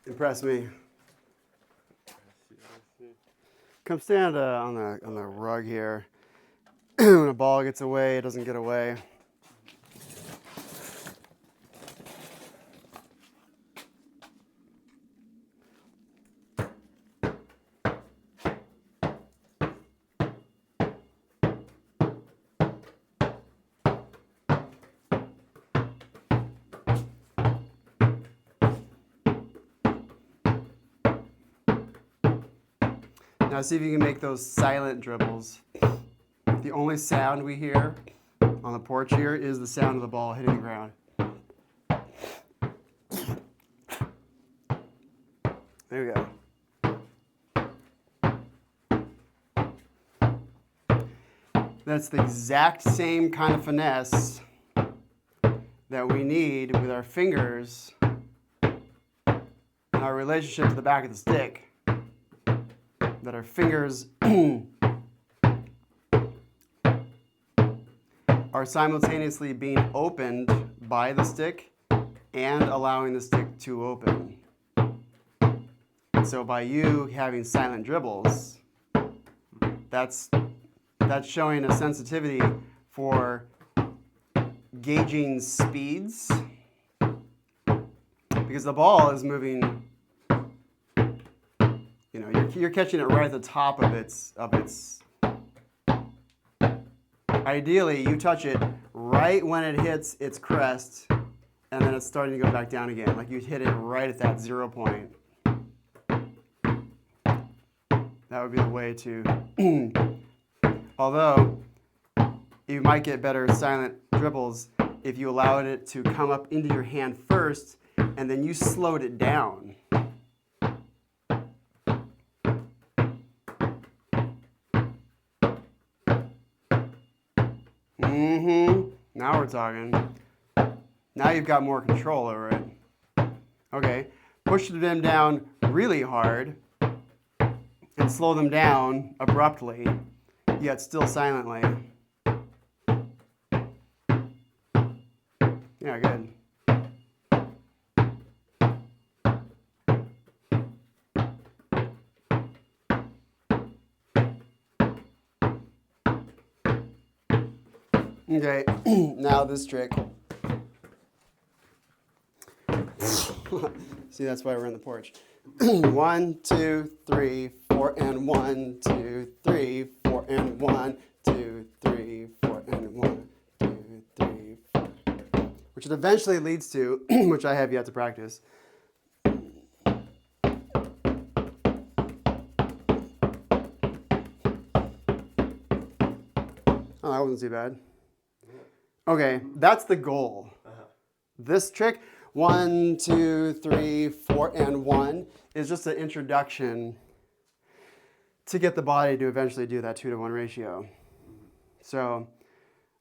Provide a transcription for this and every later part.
Impress me. Come stand on the rug here. When a ball gets away, it doesn't get away. Now see if you can make those silent dribbles. The only sound we hear on the porch here is the sound of the ball hitting the ground. There we go. That's the exact same kind of finesse that we need with our fingers and our relationship to the back of the stick. That our fingers are simultaneously being opened by the stick and allowing the stick to open. So by you having silent dribbles, that's showing a sensitivity for gauging speeds, because the ball is moving. You know, you're catching it right at the top of its. Ideally, you touch it right when it hits its crest, and then it's starting to go back down again. Like you hit it right at that 0 point. That would be the way to. Although, you might get better silent dribbles if you allowed it to come up into your hand first, and then you slowed it down. Now we're talking. Now you've got more control over it. Okay, push them down really hard and slow them down abruptly, yet still silently. Yeah, good. Okay, now this trick. See, that's why we're on the porch. 1, 2, 3, 4, and 1, 2, 3, 4, and 1, 2, 3, 4, and 1, 2, 3, 4. Which it eventually leads to, which I have yet to practice. Oh, that wasn't too bad. Okay, that's the goal. This trick, 1, 2, 3, 4, and 1, is just an introduction to get the body to eventually do that 2-to-1 ratio. So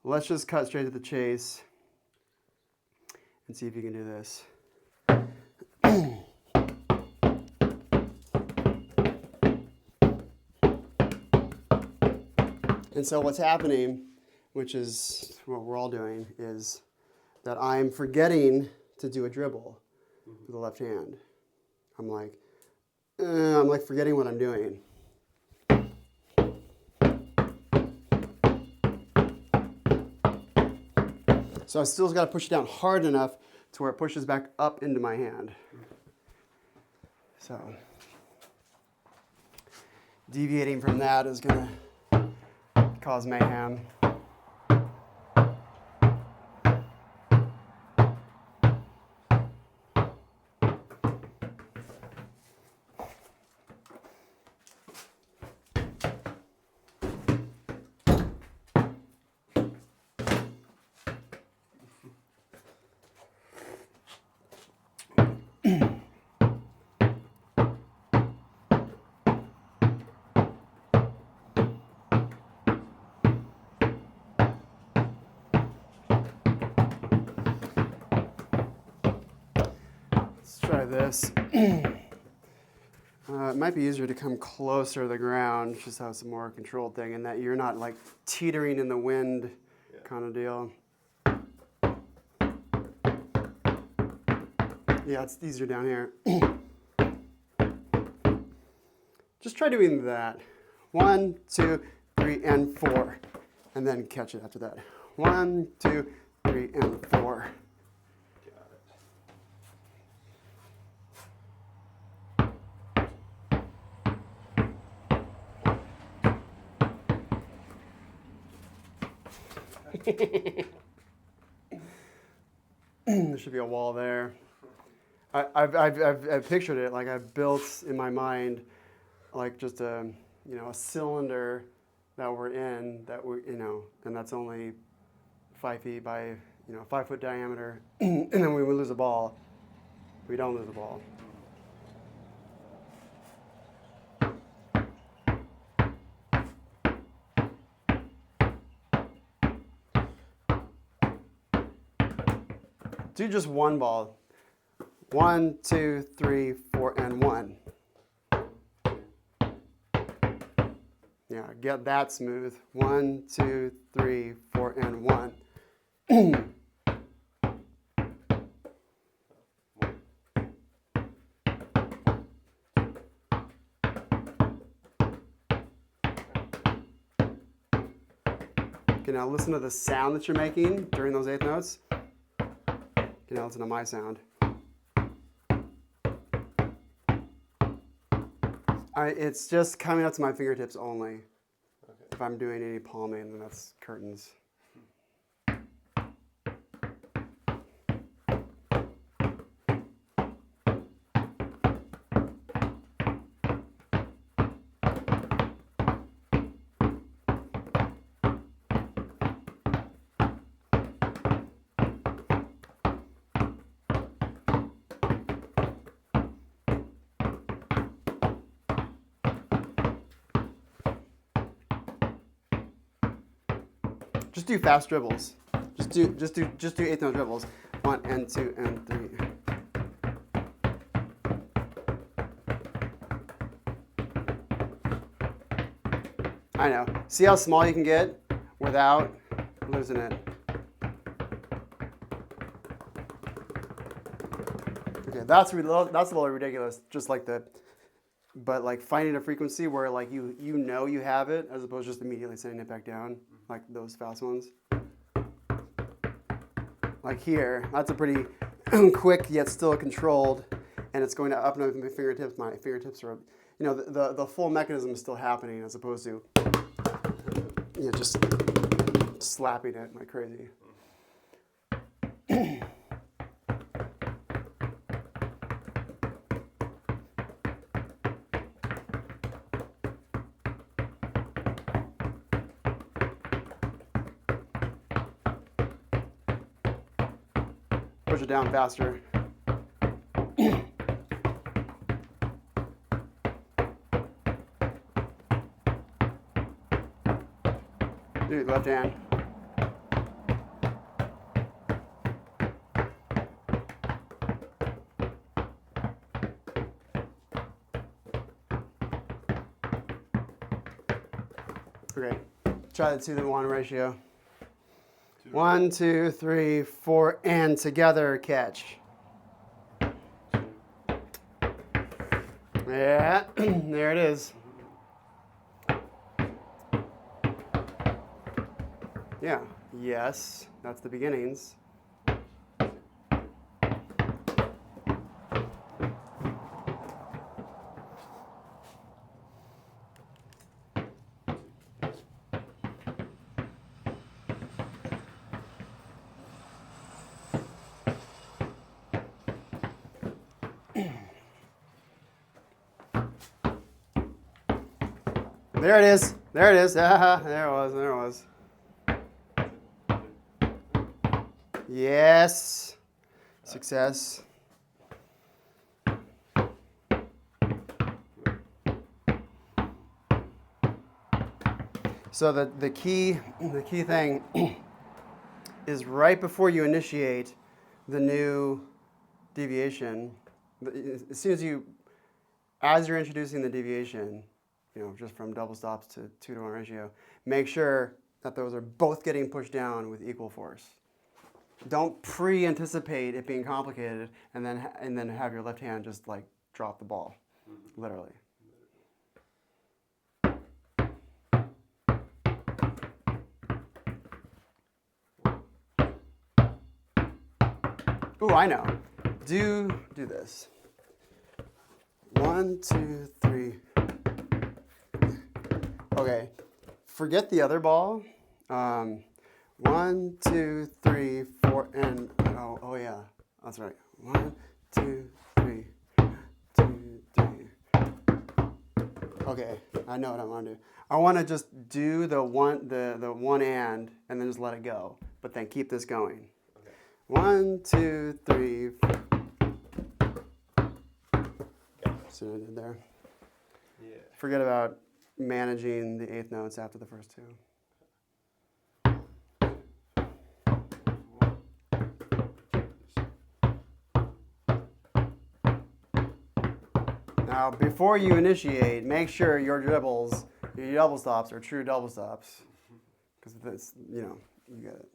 let's just cut straight to the chase and see if you can do this. And so what's happening, which is what we're all doing, is that I'm forgetting to do a dribble with the left hand. I'm like forgetting what I'm doing. So I still got to push it down hard enough to where it pushes back up into my hand. So deviating from that is going to cause mayhem. Try this. It might be easier to come closer to the ground, just how it's a more controlled thing, and that you're not like teetering in the wind kind of deal. Yeah, it's easier down here. try doing that. 1, 2, 3, and 4. And then catch it after that. 1, 2, 3, and 4. There should be a wall there. I've pictured it like I've built in my mind, like just a cylinder that we're in and that's only 5 feet by 5 foot diameter, and then we lose a ball. We don't lose a ball. Do just one ball. 1, 2, 3, 4, and 1. Yeah, get that smooth. 1, 2, 3, 4, and 1. Okay, now listen to the sound that you're making during those eighth notes. Okay, now listen to my sound. It's just coming out to my fingertips only. Okay. If I'm doing any palming, then that's curtains. Just do fast dribbles. Just do eighth note dribbles. 1 and 2 and 3. I know. See how small you can get without losing it. Okay, that's a little ridiculous. Just like but like finding a frequency where like you you have it as opposed to just immediately sending it back down, like those fast ones. Like here, that's a pretty quick yet still controlled, and it's going to up and over my fingertips. My fingertips are, the full mechanism is still happening as opposed to just slapping it like crazy. Push it down faster. Do it left hand. Okay, try the 2-to-1 ratio. 1, 2, 3, 4, and together catch. Yeah, there it is. Yeah, yes, that's the beginnings. There it is. There it is. There it was. There it was. Yes. Success. So the key thing is right before you initiate the new deviation, as you're introducing the deviation, just from double stops to 2-to-1 ratio, make sure that those are both getting pushed down with equal force. Don't pre-anticipate it being complicated and then have your left hand just like drop the ball, literally. Ooh, I know. Do this. 1, 2, 3. Okay. Forget the other ball. 1, 2, 3, 4, and oh yeah, that's right. 1, 2, 3, 2, 3. Okay, I know what I want to do. I want to just do the one and then just let it go, but then keep this going. Okay. 1, 2, 3. See what I did there? Yeah. Forget about managing the eighth notes after the first two. Now, before you initiate, make sure your dribbles, your double stops are true double stops. Because this, you get it.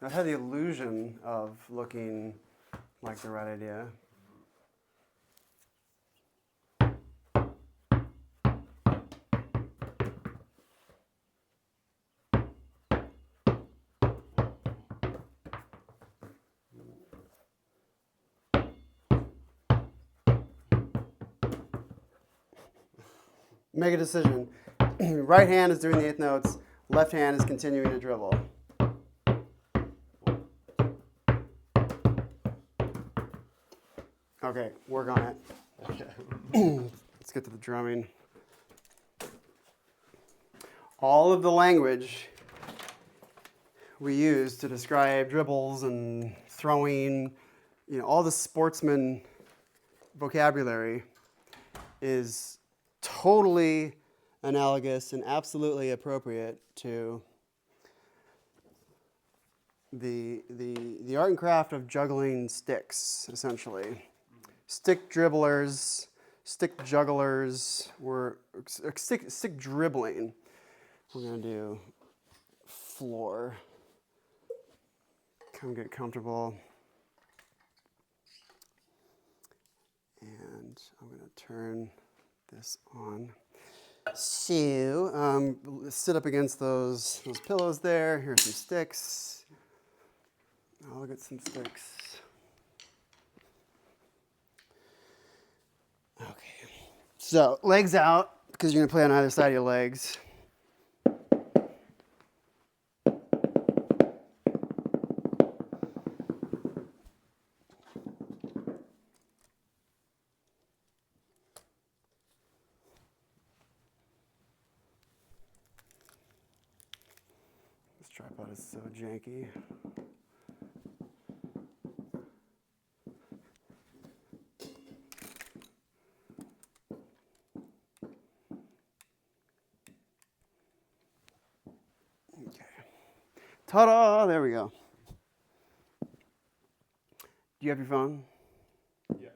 I had the illusion of looking like the right idea. Make a decision. Right hand is doing the eighth notes. Left hand is continuing to dribble. Okay, work on it. Let's get to the drumming. All of the language we use to describe dribbles and throwing, all the sportsman vocabulary is totally analogous and absolutely appropriate to the art and craft of juggling sticks, essentially. Stick dribblers, stick jugglers, stick dribbling. We're going to do floor. Come get comfortable. And I'm going to turn this on. So, sit up against those pillows there. Here's some sticks. I'll get some sticks. Okay. So, legs out, because you're going to play on either side of your legs. This tripod is so janky. Ta-da! There we go. Do you have your phone? Yeah.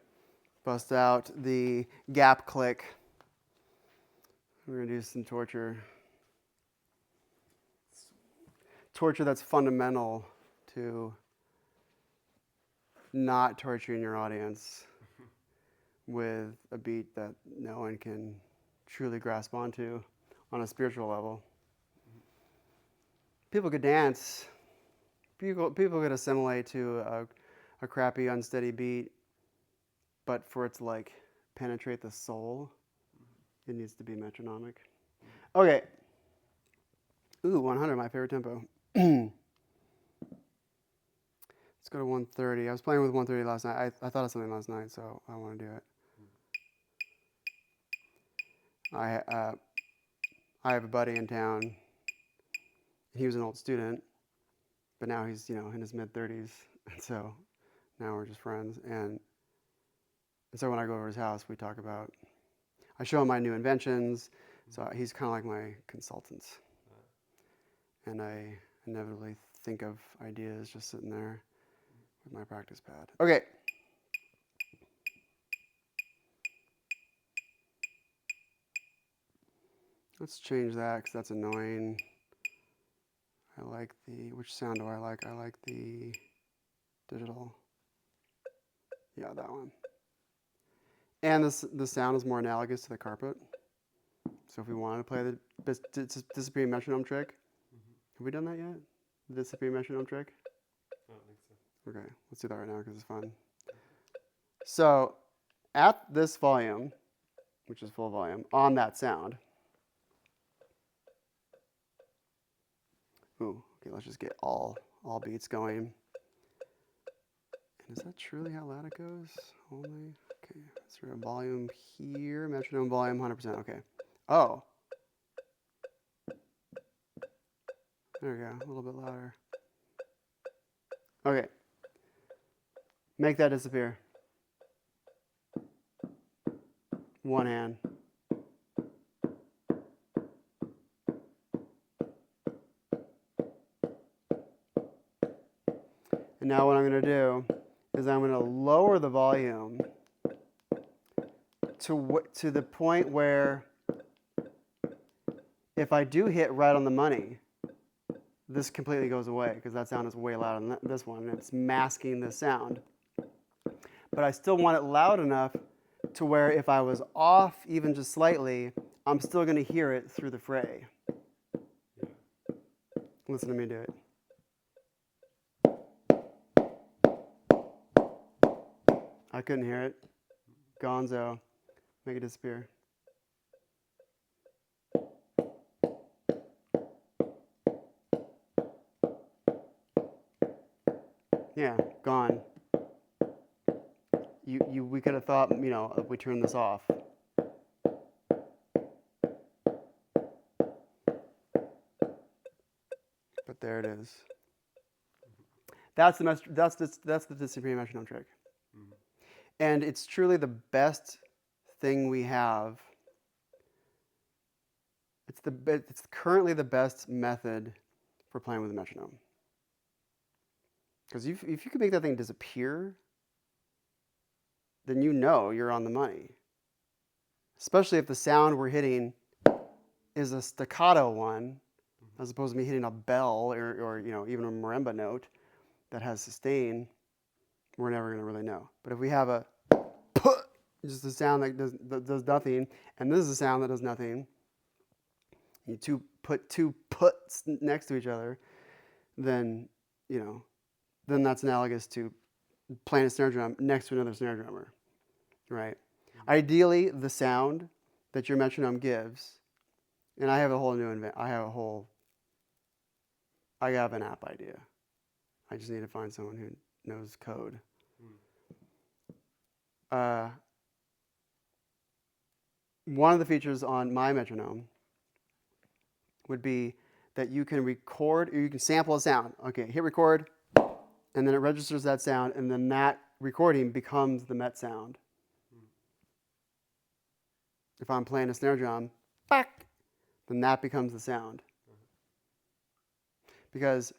Bust out the gap click. We're going to do some torture. Torture that's fundamental to not torturing your audience with a beat that no one can truly grasp onto on a spiritual level. People could dance. People could assimilate to a crappy, unsteady beat, but for it to penetrate the soul, it needs to be metronomic. Okay. Ooh, 100, my favorite tempo. Let's go to 130. I was playing with 130 last night. I thought of something last night, so I want to do it. I have a buddy in town. He was an old student, but now he's in his mid-30s, and so now we're just friends. And And so when I go over to his house, we talk about, I show him my new inventions. So he's kind of like my consultant. And I inevitably think of ideas just sitting there with my practice pad. Okay. Let's change that because that's annoying. I like which sound do I like? I like the digital. Yeah, that one. And the sound is more analogous to the carpet. So if we wanted to play the disappearing metronome trick, have we done that yet? The disappearing metronome trick? I don't think so. Okay, let's do that right now because it's fun. So at this volume, which is full volume, on that sound. Ooh, okay, let's just get all beats going. And is that truly how loud it goes? Only, okay, let's do a volume here, metronome volume 100%, okay. Oh. There we go, a little bit louder. Okay. Make that disappear. One hand. And now what I'm going to do is I'm going to lower the volume to the point where if I do hit right on the money, this completely goes away because that sound is way louder than this one, and it's masking the sound. But I still want it loud enough to where if I was off even just slightly, I'm still going to hear it through the fray. Listen to me do it. I couldn't hear it. Gonzo. Make it disappear. Yeah, gone. We could have thought, if we turned this off. But there it is. That's the disappearing metronome trick. Mm-hmm. And it's truly the best thing we have. It's currently the best method for playing with a metronome. Because if you can make that thing disappear, then you're on the money. Especially if the sound we're hitting is a staccato one, as opposed to me hitting a bell or even a marimba note that has sustain, we're never going to really know. But if we have a just a sound that does nothing, and this is a sound that does nothing, you put two puts next to each other, then that's analogous to playing a snare drum next to another snare drummer, right? Ideally, the sound that your metronome gives, and I have a whole new I have an app idea. I just need to find someone who knows code. One of the features on my metronome would be that you can record, or you can sample a sound. Okay, hit record, and then it registers that sound, and then that recording becomes the met sound. If I'm playing a snare drum, then that becomes the sound. Because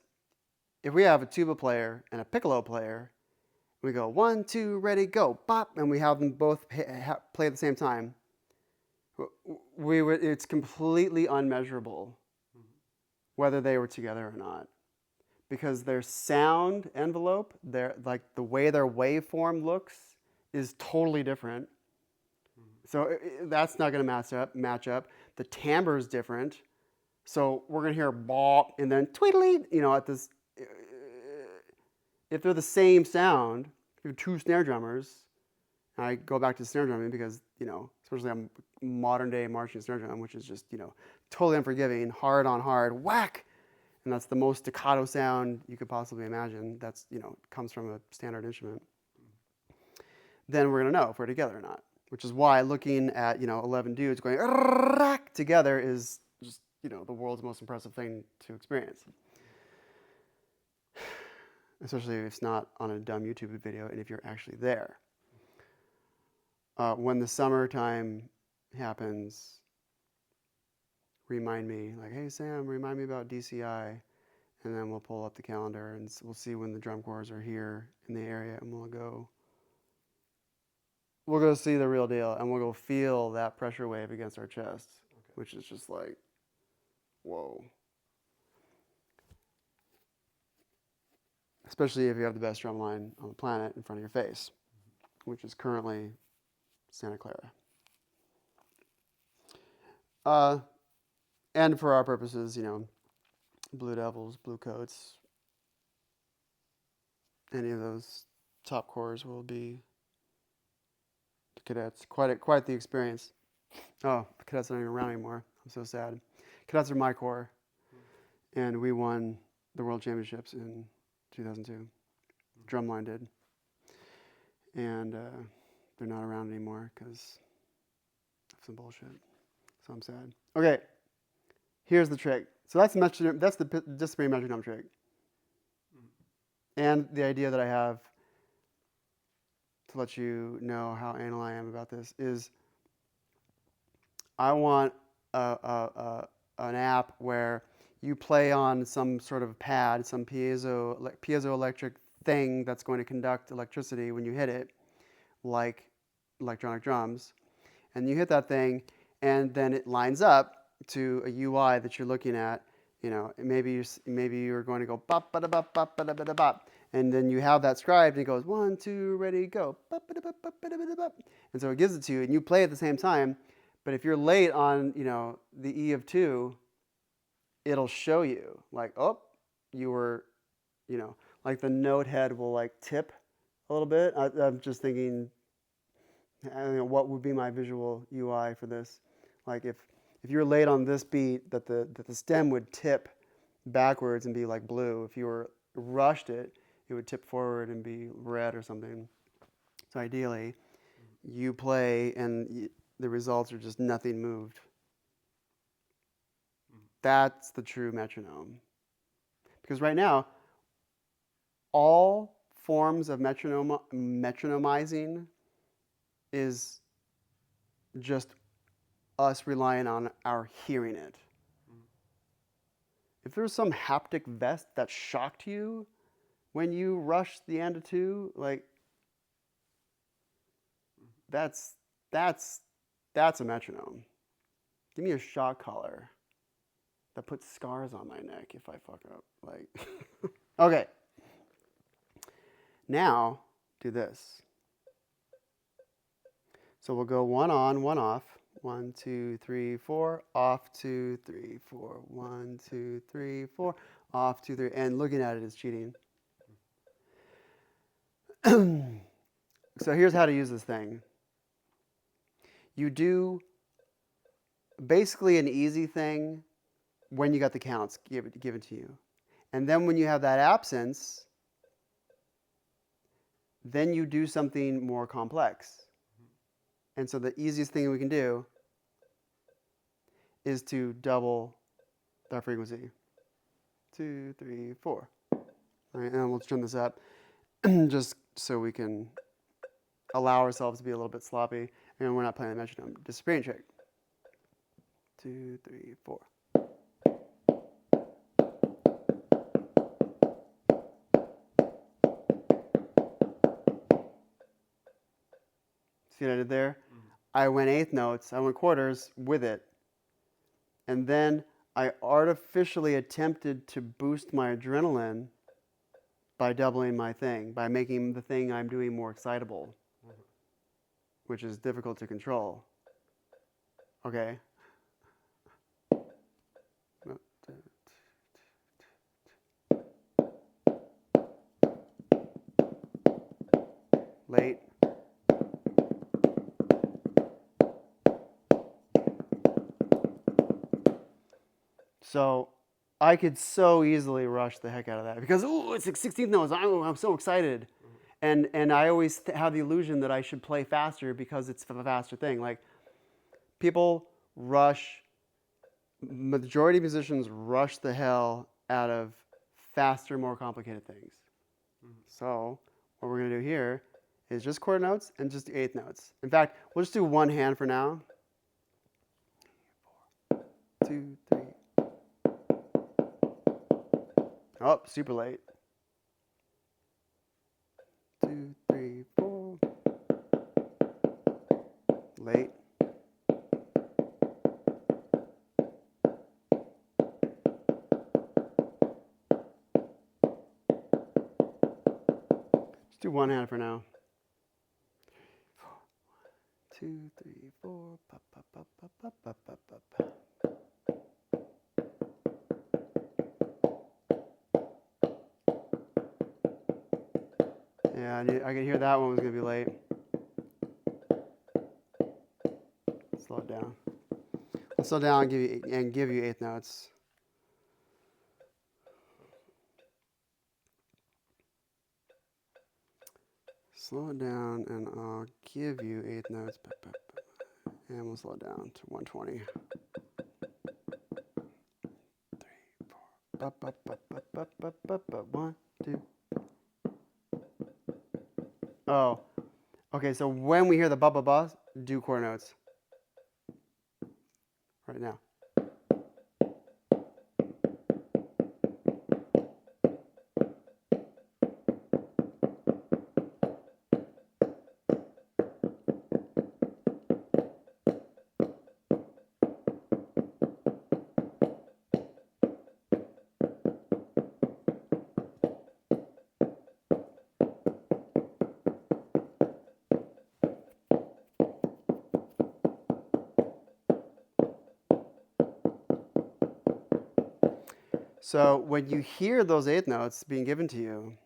if we have a tuba player and a piccolo player, we go 1, 2, ready, go, bop, and we have them both play at the same time, it's completely unmeasurable whether they were together or not. Because their sound envelope, the way their waveform looks is totally different. So that's not going to match up. The timbre is different. So we're going to hear bop and then tweedly, at this. If they're the same sound, if you have two snare drummers, and I go back to snare drumming because, especially on modern day marching snare drum, which is just, totally unforgiving, hard on hard, whack. And that's the most staccato sound you could possibly imagine. That's, comes from a standard instrument. Then we're going to know if we're together or not, which is why looking at, 11 dudes going together is just, the world's most impressive thing to experience. Especially if it's not on a dumb YouTube video and if you're actually there. when the summertime happens, remind me, like, hey, Sam, remind me about DCI. And then we'll pull up the calendar and we'll see when the drum corps are here in the area, and we'll go see the real deal, and we'll go feel that pressure wave against our chest, which is just like, whoa. Especially if you have the best drum line on the planet in front of your face, which is currently Santa Clara. And for our purposes, you know, Blue Devils, Blue Coats, any of those top corps will be the cadets. Quite the experience. Oh, the cadets aren't even around anymore. I'm so sad. Cadets are my corps, and we won the World Championships in 2002. Drumline did, and they're not around anymore because of some bullshit. So I'm sad. Okay, here's the trick. So that's the discipline metronome trick. And the idea that I have to let you know how anal I am about this is I want an app where you play on some sort of pad, some piezoelectric thing that's going to conduct electricity when you hit it, like electronic drums. And you hit that thing, and then it lines up to a UI that you're looking at. You know, maybe you're going to go bop ba da bop bop ba da ba da bop, and then you have that scribed, and it goes 1, 2, ready, go. Bop ba da bop bop ba da ba da bop. And so it gives it to you, and you play at the same time. But if you're late on, you know, the E of 2, it'll show you like, oh, you were, you know, like the note head will like tip a little bit. I'm just thinking, I don't know, what would be my visual UI for this? Like if you're late on this beat, that the stem would tip backwards and be like blue. If you were rushed it, it would tip forward and be red or something. So ideally, you play and the results are just nothing moved. That's the true metronome. Because right now, all forms of metronomizing is just us relying on our hearing it. If there was some haptic vest that shocked you when you rushed the end of 2, like that's a metronome. Give me a shock collar that puts scars on my neck if I fuck up. Like, okay. Now do this. So we'll go 1 on, 1 off. 1, 2, 3, 4, off, 2, 3, 4. 1, 2, 3, 4, off, 2, 3. And looking at it is cheating. So here's how to use this thing. You do basically an easy thing when you got the counts given to you. And then when you have that absence, then you do something more complex. And so the easiest thing we can do is to double that frequency. 2, 3, 4. All right, and let's turn this up just so we can allow ourselves to be a little bit sloppy and we're not playing the metronome. Disappearing trick. 2, 3, 4. See what I did there? I went eighth notes, I went quarters with it. And then I artificially attempted to boost my adrenaline by doubling my thing, by making the thing I'm doing more excitable, which is difficult to control. Okay? Late. So I could so easily rush the heck out of that because, ooh, it's like 16th notes. I'm so excited. And I always have the illusion that I should play faster because it's a faster thing. Like, people rush, majority of musicians rush the hell out of faster, more complicated things. So what we're going to do here is just quarter notes and just the eighth notes. In fact, we'll just do one hand for now. 2, 3. Oh, super late. 2, 3, 4. Late. Just do one hand for now. 2, 3, 4. Pop, pop, pop, pop, pop, pop, pop, pop. Yeah, I could hear that one was gonna be late. Slow it down. I'll slow down and give you eighth notes. Slow it down and I'll give you eighth notes. And we'll slow it down to 120. 3, 4. 1, 2. Oh, okay. So when we hear the ba ba ba, do quarter notes. Right now. So when you hear those eighth notes being given to you,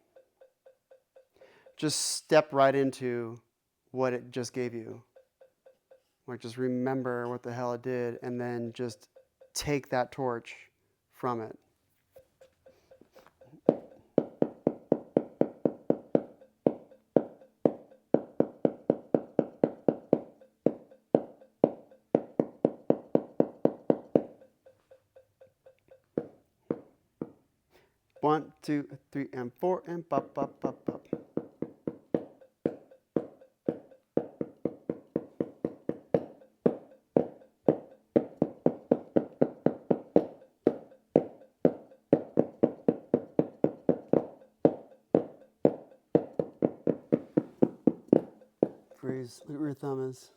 just step right into what it just gave you. Like just remember what the hell it did and then just take that torch from it. One, 2, 3, and 4, and pop, pop, pop, pop. Freeze. Look where your thumb is.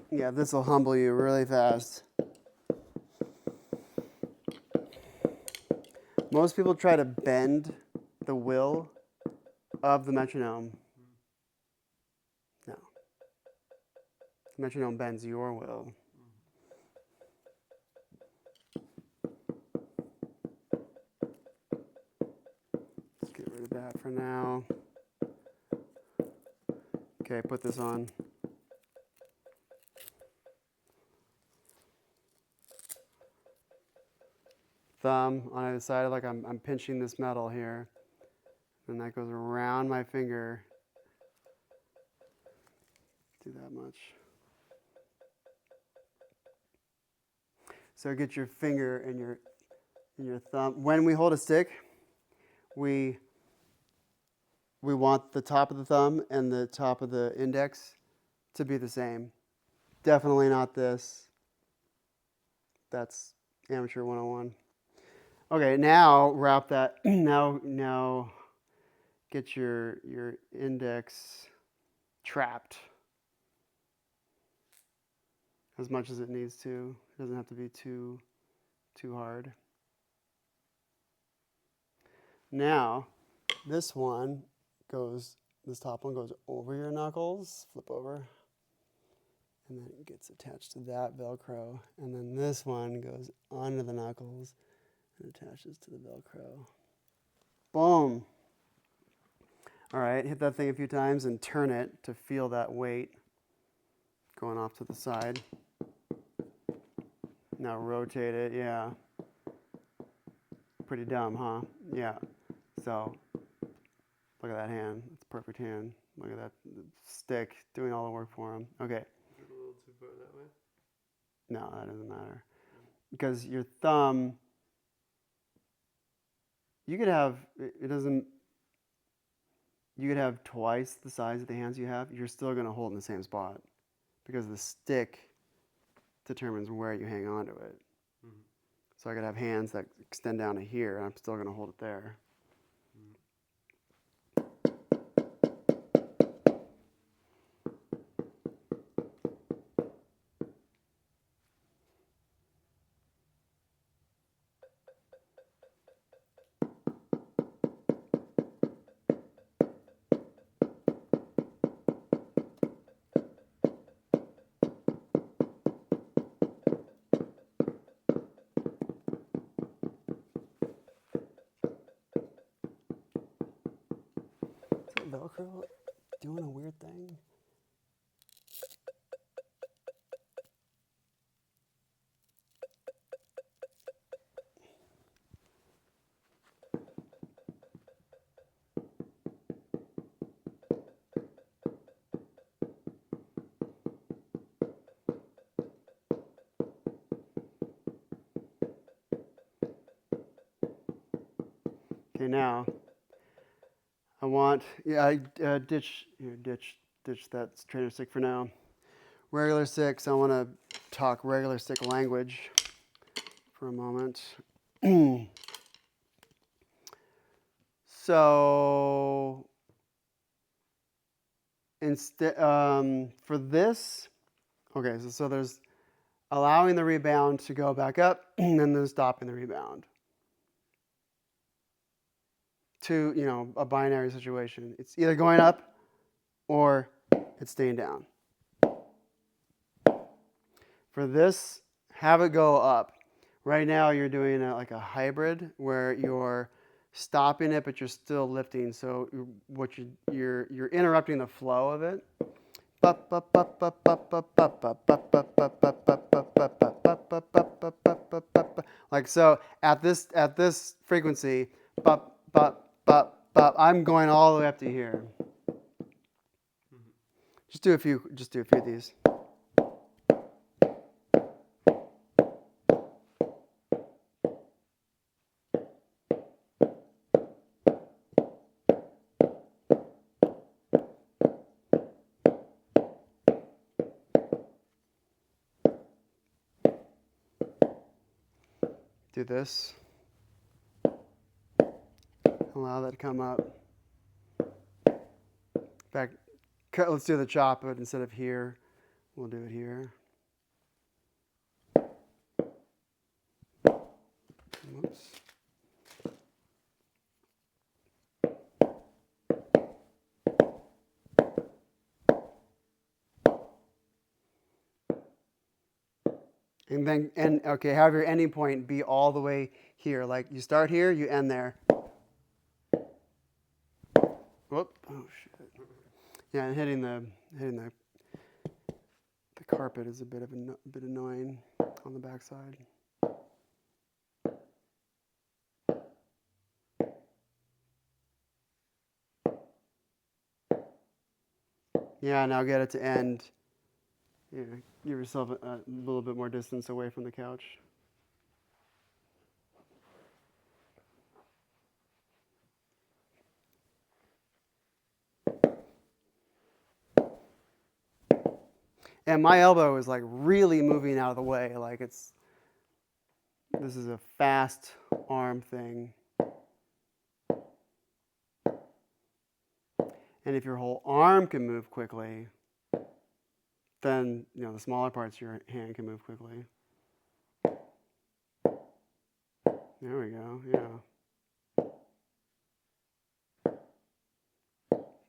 Yeah, this will humble you really fast. Most people try to bend the will of the metronome. No. The metronome bends your will. Let's get rid of that for now. Okay, put this on. Thumb on either side, like I'm pinching this metal here. And that goes around my finger. Do that much. So get your finger and your thumb. When we hold a stick, we want the top of the thumb and the top of the index to be the same. Definitely not this. That's amateur 101. Okay, now wrap that. Now get your index trapped as much as it needs to. It doesn't have to be too hard. Now, this top one goes over your knuckles, flip over, and then it gets attached to that Velcro. And then this one goes under the knuckles and attaches to the Velcro. Boom. All right, hit that thing a few times and turn it to feel that weight going off to the side. Now rotate it, yeah. Pretty dumb, huh? Yeah. So Look at that hand. It's a perfect hand. Look at that stick doing all the work for him. Okay. Is it a little too far that way? No, that doesn't matter. Because your thumb, you could have, it doesn't, you could have twice the size of the hands you have. You're still going to hold in the same spot because the stick determines where you hang on to it. Mm-hmm. So I could have hands that extend down to here, and I'm still going to hold it there. Is that Velcro doing a weird thing? Okay, now I want, ditch that trainer stick for now. Regular sticks, I want to talk regular stick language for a moment. So instead, for this, okay, so there's allowing the rebound to go back up and then stopping the rebound. To, a binary situation. It's either going up or it's staying down. For this, have it go up. Right now you're doing like a hybrid where you're stopping it, but you're still lifting. So you're interrupting the flow of it. Like so, at this frequency, I'm going all the way up to here. Just do a few of these. Do this. Allow that to come up. In fact, let's do the chop, but instead of here, we'll do it here. Oops. And okay, have your ending point be all the way here. Like you start here, you end there. Whoop! Oh shit! Yeah, and hitting the carpet is a bit annoying on the backside. Yeah, now get it to end. Yeah, give yourself a little bit more distance away from the couch. And my elbow is like really moving out of the way. Like this is a fast arm thing. And if your whole arm can move quickly, then the smaller parts of your hand can move quickly. There we go, yeah.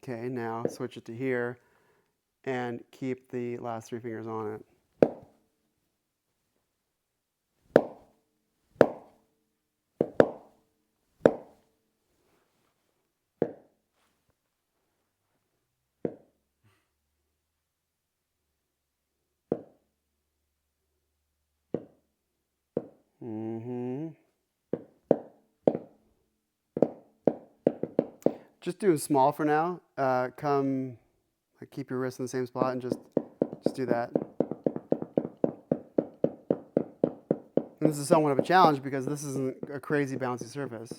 Okay, now switch it to here and keep the last 3 fingers on it. Just do it small for now. Keep your wrist in the same spot and just do that. And this is somewhat of a challenge because this isn't a crazy bouncy surface.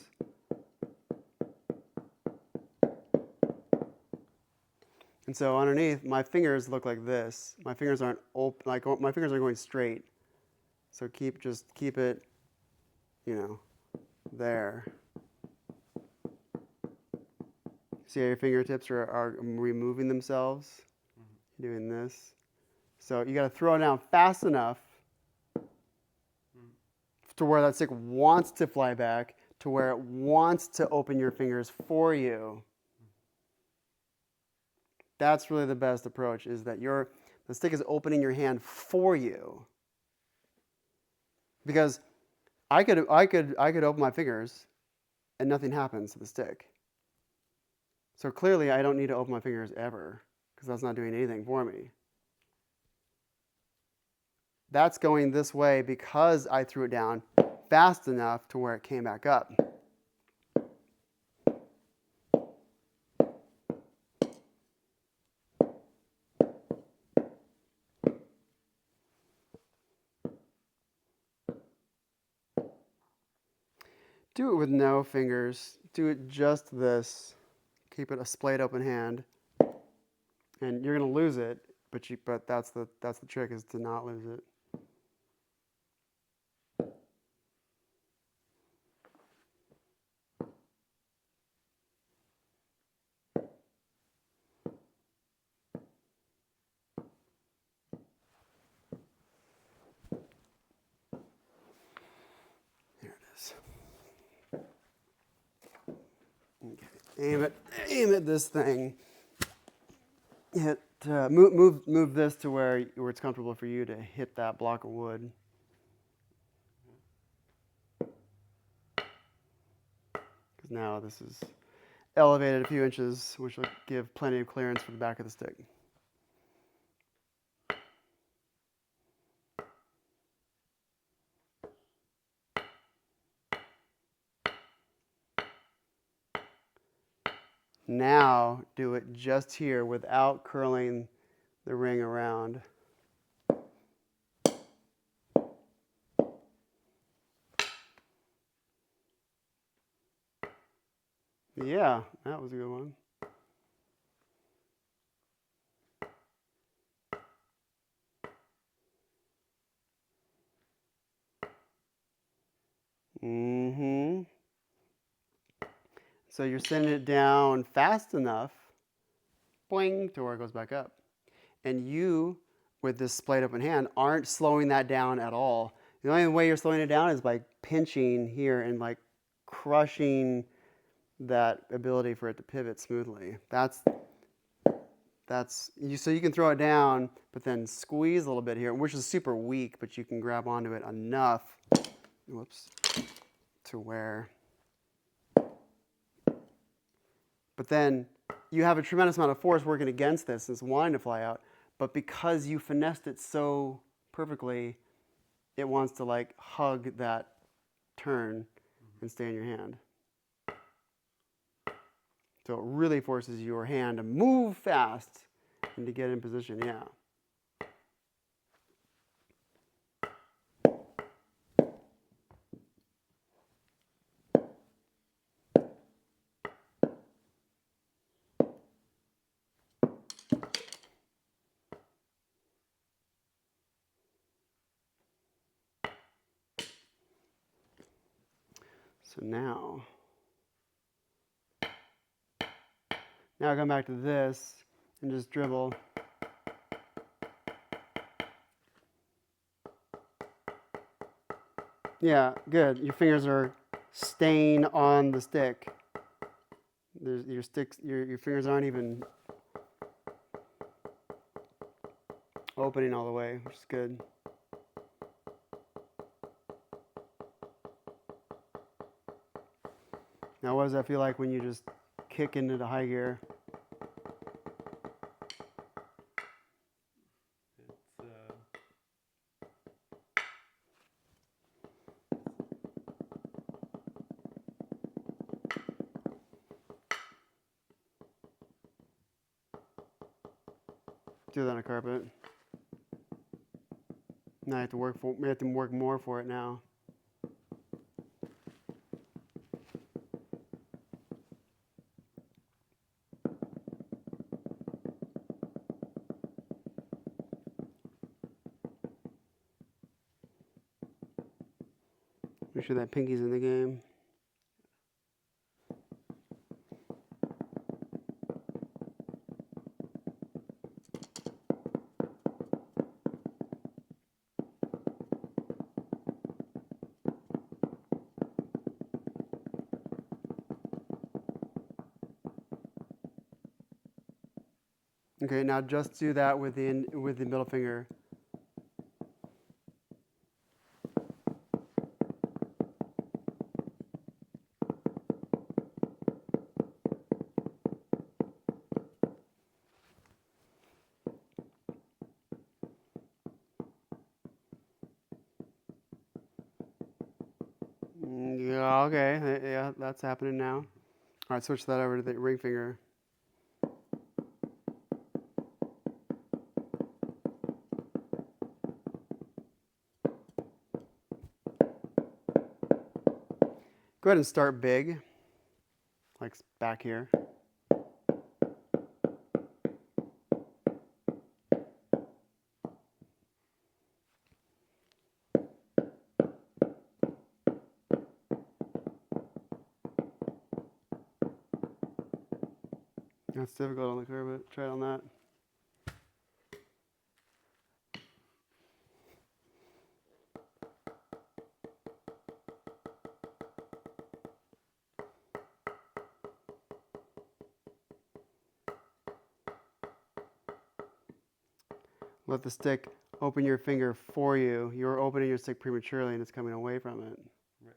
And so underneath, my fingers look like this. My fingers aren't open, my fingers are going straight. So keep it, there. See how your fingertips are removing themselves? Doing this. So you got to throw it down fast enough to where that stick wants to fly back, to where it wants to open your fingers for you. That's really the best approach, is that the stick is opening your hand for you. Because I could open my fingers and nothing happens to the stick. So clearly I don't need to open my fingers ever, because that's not doing anything for me. That's going this way because I threw it down fast enough to where it came back up. Do it with no fingers. Do it just this. Keep it a splayed open hand. And you're going to lose it, but that's the trick, is to not lose it. There it is. Okay. Aim at this thing. Move this to where it's comfortable for you to hit that block of wood. Because now this is elevated a few inches, which will give plenty of clearance for the back of the stick. Now do it just here without curling the ring around. Yeah, that was a good one. Mm-hmm. So you're sending it down fast enough, boing, to where it goes back up. And you, with this splayed open hand, aren't slowing that down at all. The only way you're slowing it down is by pinching here and like crushing that ability for it to pivot smoothly. So you can throw it down, but then squeeze a little bit here, which is super weak, but you can grab onto it enough, to where. But then you have a tremendous amount of force working against this, and it's wanting to fly out. But because you finessed it so perfectly, it wants to like hug that turn and stay in your hand. So it really forces your hand to move fast and to get in position, yeah. So now I come back to this and just dribble. Yeah, good. Your fingers are staying on the stick. Your fingers aren't even opening all the way, which is good. Now, what does that feel like when you just kick into the high gear? do that on a carpet. Now I have to work more for it now. Make sure that pinky's in the game. Okay, now just do that with the middle finger. Yeah, okay, yeah, that's happening now. All right, switch that over to the ring finger. Go ahead and start big, like back here. That's difficult on the carpet. Try it on that. Let the stick open your finger for you. You're opening your stick prematurely and it's coming away from it. Right.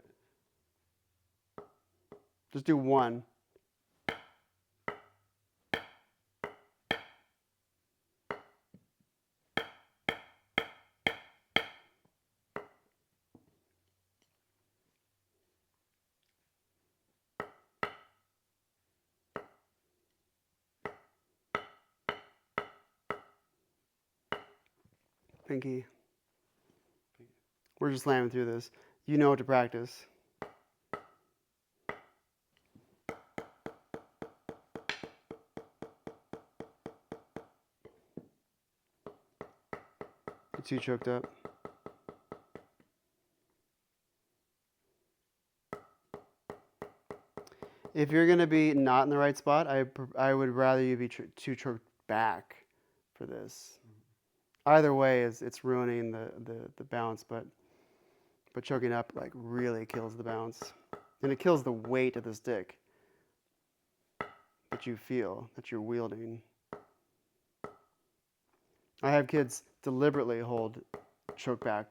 Just do one. Pinky. We're just slamming through this. You know what to practice. You're too choked up. If you're going to be not in the right spot, I would rather you be too choked back for this. Either way, it's ruining the bounce, but choking up like really kills the bounce. And it kills the weight of the stick that you feel, that you're wielding. I have kids deliberately hold choke back,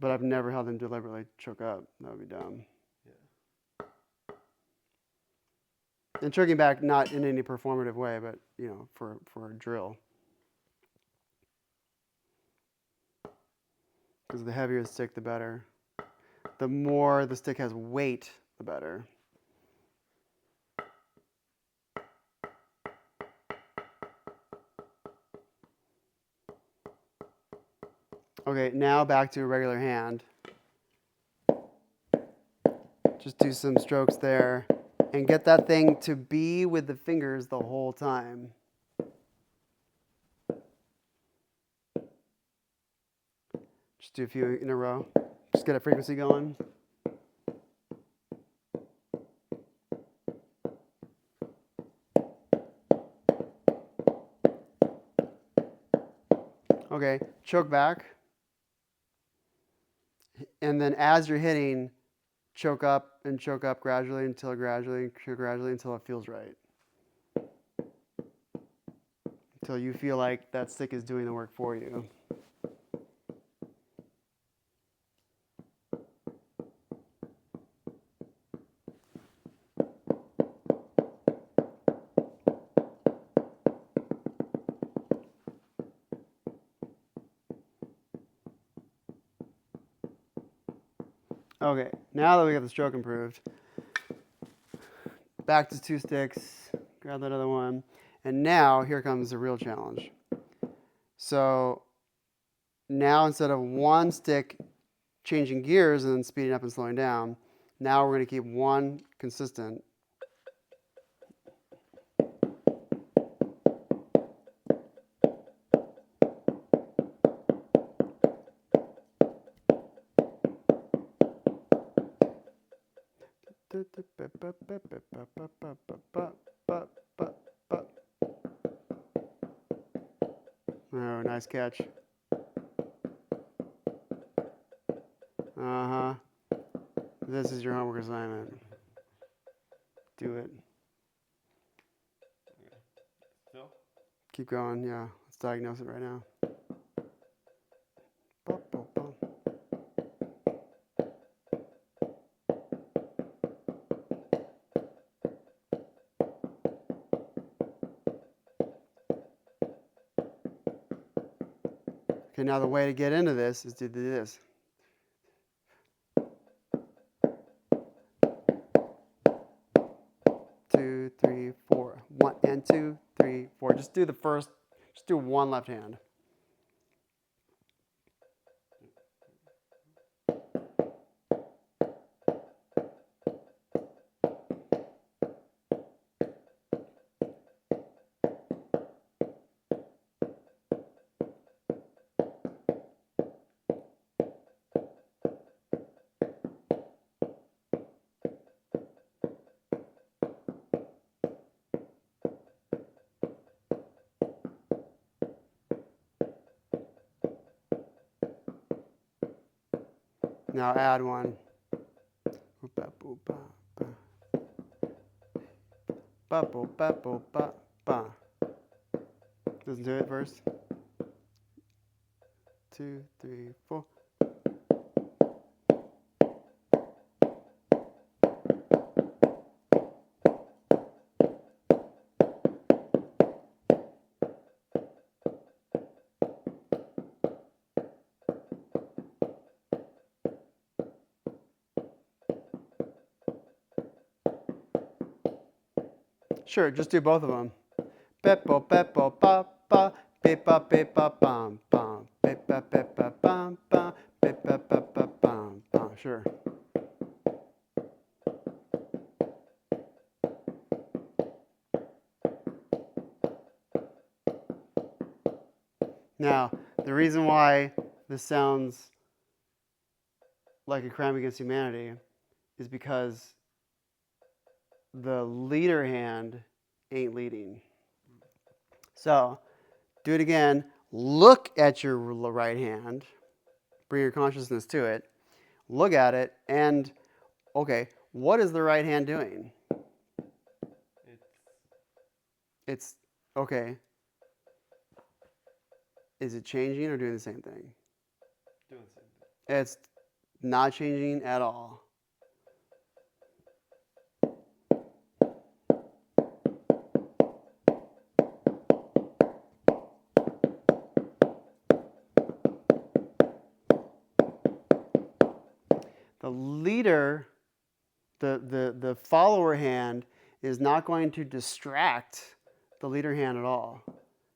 but I've never held them deliberately choke up. That would be dumb. Yeah. And choking back, not in any performative way, but you know, for a drill. Because the heavier the stick, the better. The more the stick has weight, the better. Okay, now back to a regular hand. Just do some strokes there and get that thing to be with the fingers the whole time. Just do a few in a row. Just get a frequency going. Okay, choke back. And then as you're hitting, choke up and choke up gradually until it feels right. Until you feel like that stick is doing the work for you. Okay, now that we got the stroke improved, back to two sticks, grab that other one, and now here comes the real challenge. So now instead of one stick changing gears and then speeding up and slowing down, now we're going to keep one consistent. Oh, nice catch. Uh-huh. This is your homework assignment. Do it. Okay. Still? Keep going, yeah. Let's diagnose it right now. Okay, now the way to get into this is to do this. Two, three, four. 1 and 2, 3, 4. Just do one left hand. Now add one. Listen to it first. 2, 3, 4. Sure, just do both of them. Beppo, beppo, ba, ba, bepa, bepa, bum, bum, bepa, bepa, bum, bum, bepa, bepa, bum, bum. Sure. Now, the reason why this sounds like a crime against humanity is because the leader hand ain't leading. So, do it again. Look at your right hand. Bring your consciousness to it. Look at it and, okay, what is the right hand doing? It's, okay. Is it changing or doing the same thing? Doing the same thing. It's not changing at all. The leader, the follower hand is not going to distract the leader hand at all.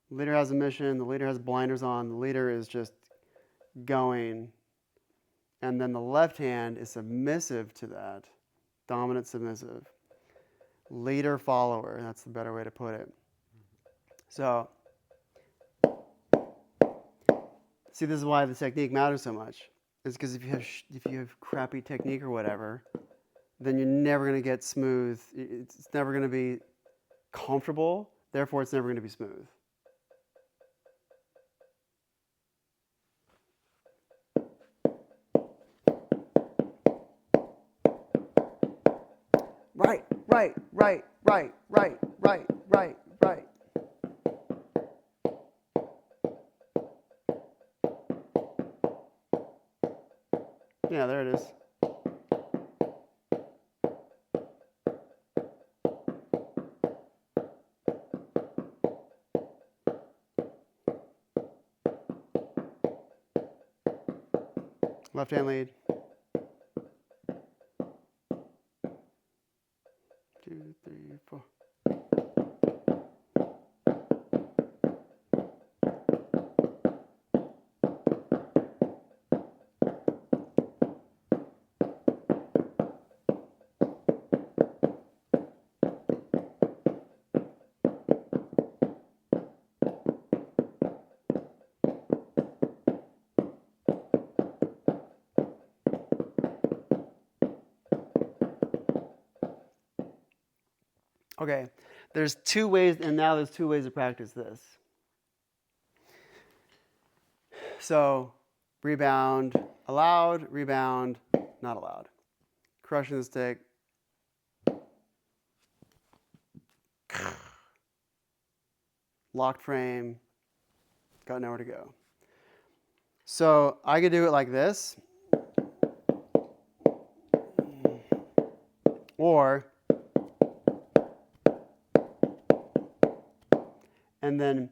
The leader has a mission, the leader has blinders on, the leader is just going. And then the left hand is submissive to that. Dominant submissive. Leader follower, that's the better way to put it. So, see, this is why the technique matters so much. It's because if you have crappy technique or whatever, then you're never going to get smooth. It's never going to be comfortable. Therefore, it's never going to be smooth. Right, right, right, right, right, right, right, right. Yeah, there it is. Left hand lead. 2, 3, 4. Okay, there's two ways, and now there's two ways to practice this. So, rebound allowed, rebound not allowed. Crushing the stick. Locked frame. Got nowhere to go. So, I could do it like this. Or, and then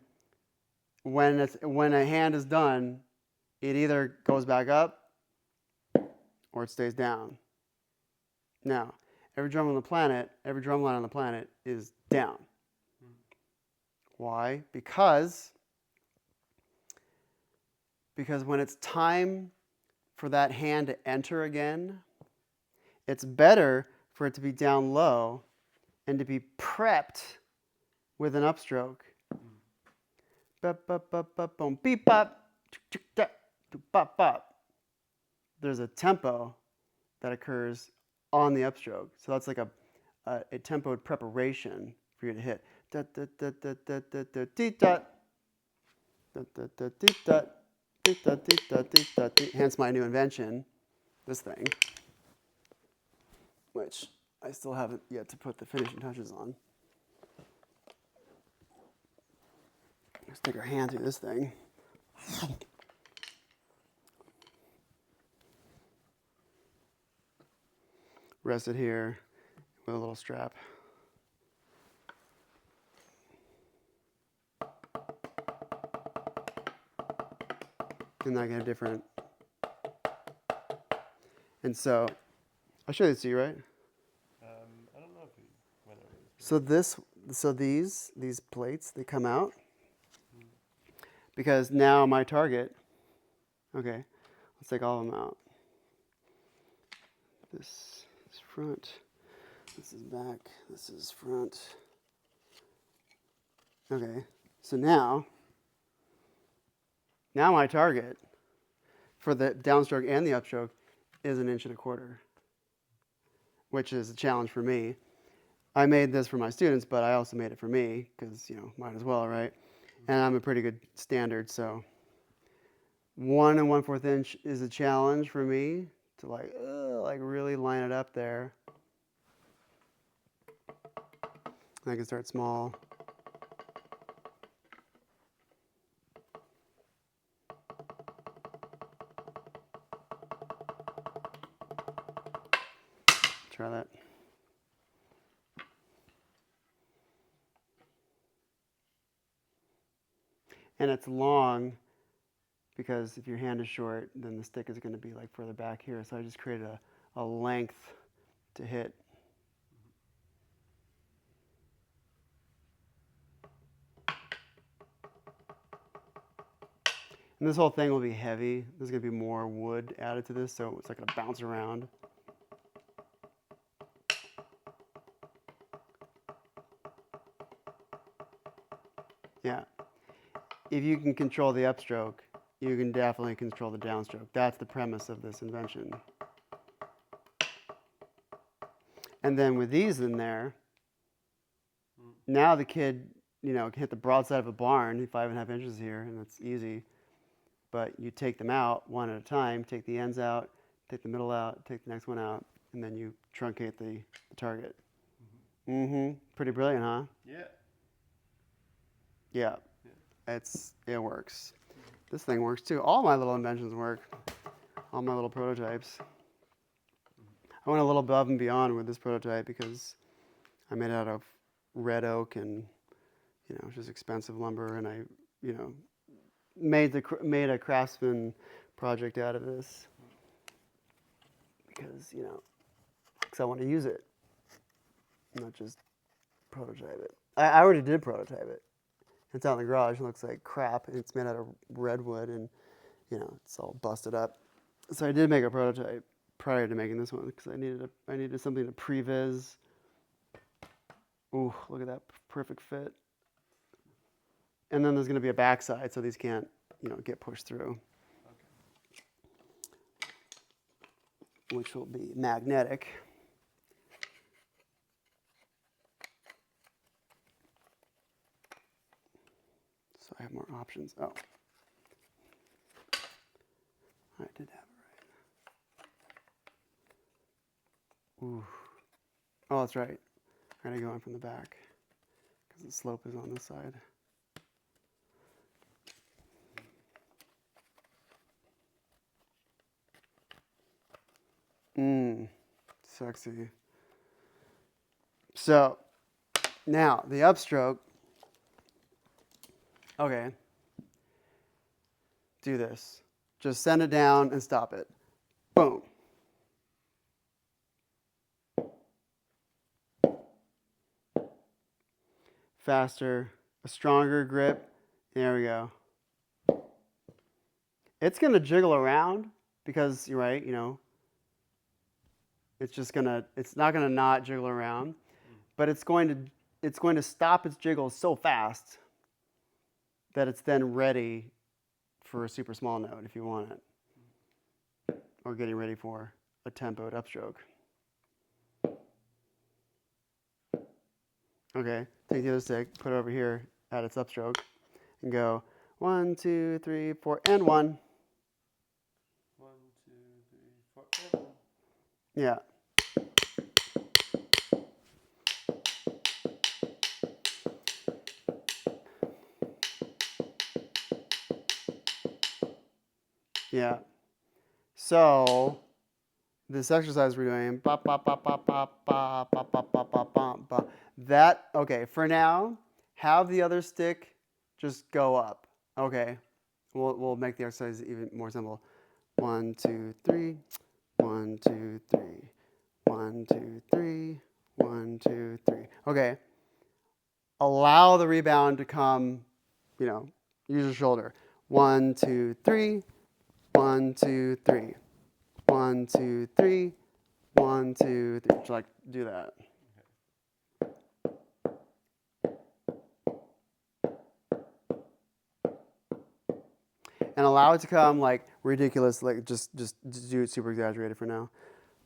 when a hand is done, it either goes back up or it stays down. Now, every drum line on the planet is down. Why? Because when it's time for that hand to enter again, it's better for it to be down low and to be prepped with an upstroke. There's a tempo that occurs on the upstroke. So that's like a tempoed preparation for you to hit. Hence my new invention, this thing, which I still haven't yet to put the finishing touches on. Let's stick our hand through this thing. Rest it here with a little strap. And I get a different. And so, I'll show this to you, right? I don't know if you went over this. So these plates, they come out because now my target. Okay, let's take all of them out. This is front. This is back. This is front. Okay, so now my target for the downstroke and the upstroke is 1.25 inches, which is a challenge for me. I made this for my students, but I also made it for me because, might as well, right? And I'm a pretty good standard, so 1 1/4 inch is a challenge for me to like really line it up there. I can start small. Try that. And it's long because if your hand is short, then the stick is going to be like further back here. So I just created a length to hit. And this whole thing will be heavy. There's going to be more wood added to this, so it's not going to bounce around. Yeah. If you can control the upstroke, you can definitely control the downstroke. That's the premise of this invention. And then with these in there, now the kid, can hit the broadside of a barn, 5.5 inches here, and it's easy. But you take them out one at a time, take the ends out, take the middle out, take the next one out, and then you truncate the target. Pretty brilliant, huh? Yeah. It works. This thing works too. All my little inventions work. All my little prototypes. I went a little above and beyond with this prototype because I made it out of red oak and, just expensive lumber, and I, made a craftsman project out of this because, because I want to use it, not just prototype it. I already did prototype it. It's out in the garage. It looks like crap. It's made out of redwood, and it's all busted up. So I did make a prototype prior to making this one because I needed something to previs. Ooh, look at that perfect fit. And then there's going to be a backside, so these can't, get pushed through. Okay. Which will be magnetic. options. Oh. I did have it right. Ooh. Oh, that's right. I gotta go in from the back because the slope is on this side. Sexy. So now the upstroke. Okay. Do this. Just send it down and stop it. Boom. Faster, a stronger grip. There we go. It's going to jiggle around because you're right, it's not going to not jiggle around, but it's going to stop its jiggle so fast that it's then ready for a super small note if you want it, or getting ready for a tempoed upstroke. Okay, take the other stick, put it over here at its upstroke, and go 1, 2, 3, 4, and 1. 1, 2, 3, 4, and 1. Yeah. Yeah. So this exercise we're doing, that, okay, for now, have the other stick just go up. Okay. We'll make the exercise even more simple. 1, 2, 3, 1, 2, 3, 1, 2, 3, 1, 2, 3. Okay. Allow the rebound to come, use your shoulder. 1, 2, 3, 1, 2, 3. 1, 2, 3, 1, 2, 3. Just like do that. And allow it to come like ridiculous, like just do it super exaggerated for now.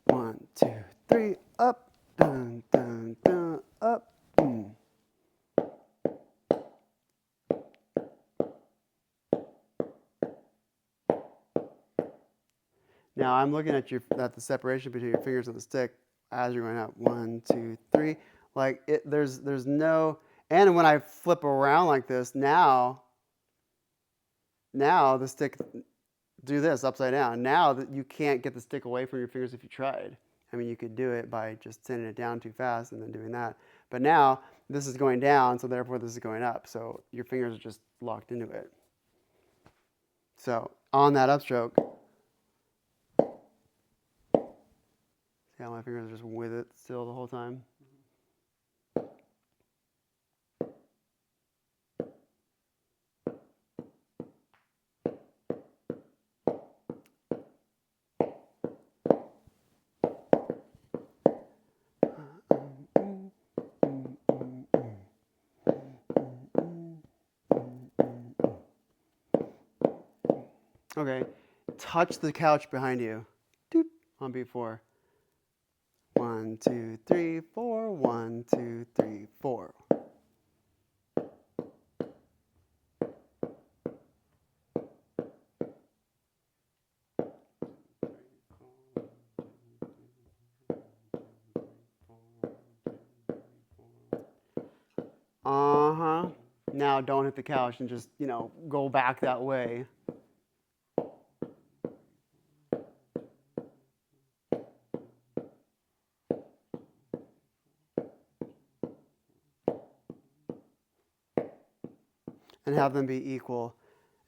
1, 2, 3, up, dun, dun, dun, up. Now I'm looking at the separation between your fingers and the stick as you're going up. 1, 2, 3. Like there's no, and when I flip around like this, now the stick, do this upside down. Now that you can't get the stick away from your fingers if you tried. I mean, you could do it by just sending it down too fast and then doing that. But now this is going down, so therefore this is going up. So your fingers are just locked into it. So on that upstroke, see how my fingers are just with it still the whole time? Okay, touch the couch behind you. Doop, on beat 4. 1, 2, 3, 4. 1, 2, 3, 4. Uh-huh. Now don't hit the couch and just, go back that way. And have them be equal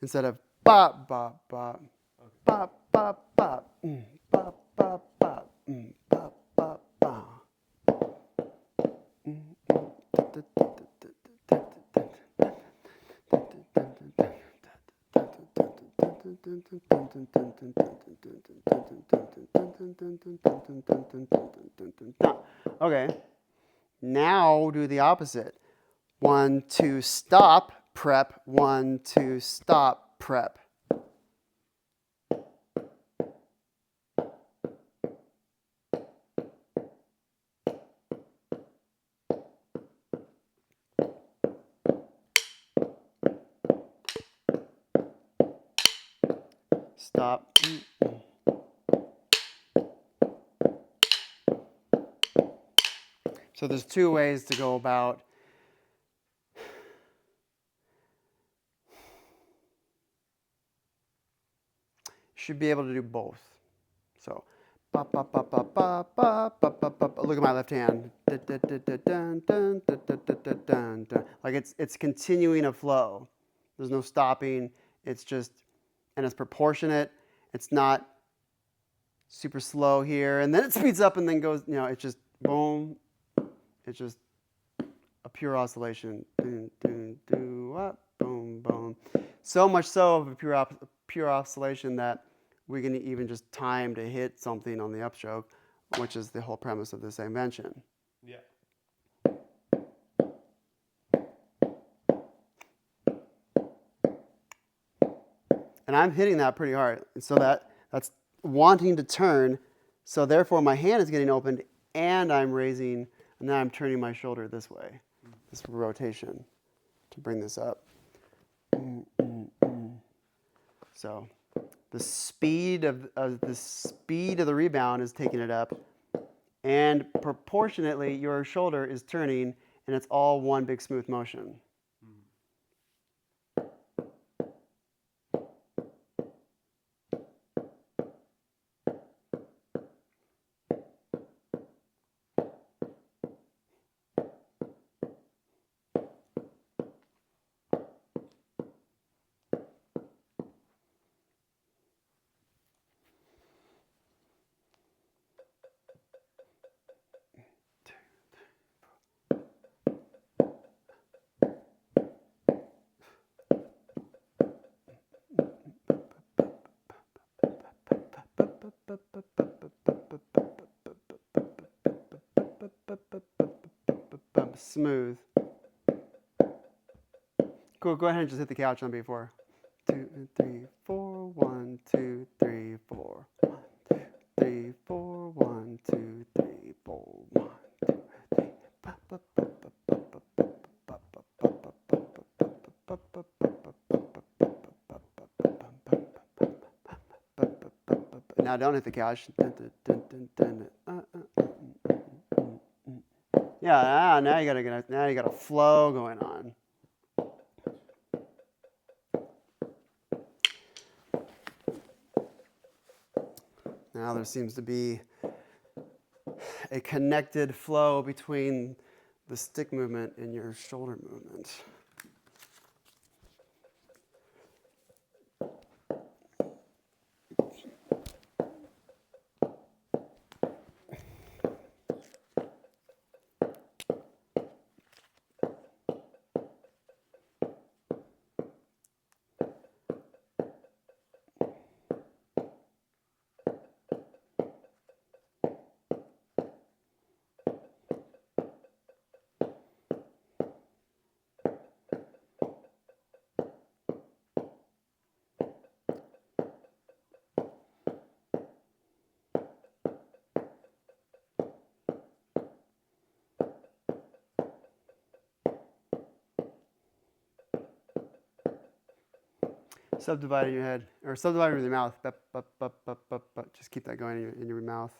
instead of bop, bop, bop. Bop, bop, bop. Bop, bop, bop. Bop, bop, bop. Okay, now do the opposite. 1, 2, stop, prep. 1, 2, stop, prep. stop. So there's two ways to go about should be able to do both. So, look at my left hand. Like it's continuing a flow. There's no stopping. It's just, and it's proportionate. It's not super slow here, and then it speeds up and then goes. It's just boom. It's just a pure oscillation. Boom, boom. So much so of a pure oscillation that we can even just time to hit something on the upstroke, which is the whole premise of this invention. Yeah. And I'm hitting that pretty hard. And so that's wanting to turn. So therefore my hand is getting opened and I'm raising, and then I'm turning my shoulder this way. This rotation to bring this up. So the speed of the rebound is taking it up, and proportionately your shoulder is turning, and it's all one big smooth motion. Smooth. Cool. Go ahead and just hit the couch on before. 2, 3, 4. 1, 2, 3, 4. 1, 2, 3, 4. 1, 2, 3, 4. 1, 2, 3. Now don't hit the couch. Yeah, now you got a flow going on. Now there seems to be a connected flow between the stick movement and your shoulder movement. Subdivide in your head, or subdivide with your mouth. Just keep that going in your mouth.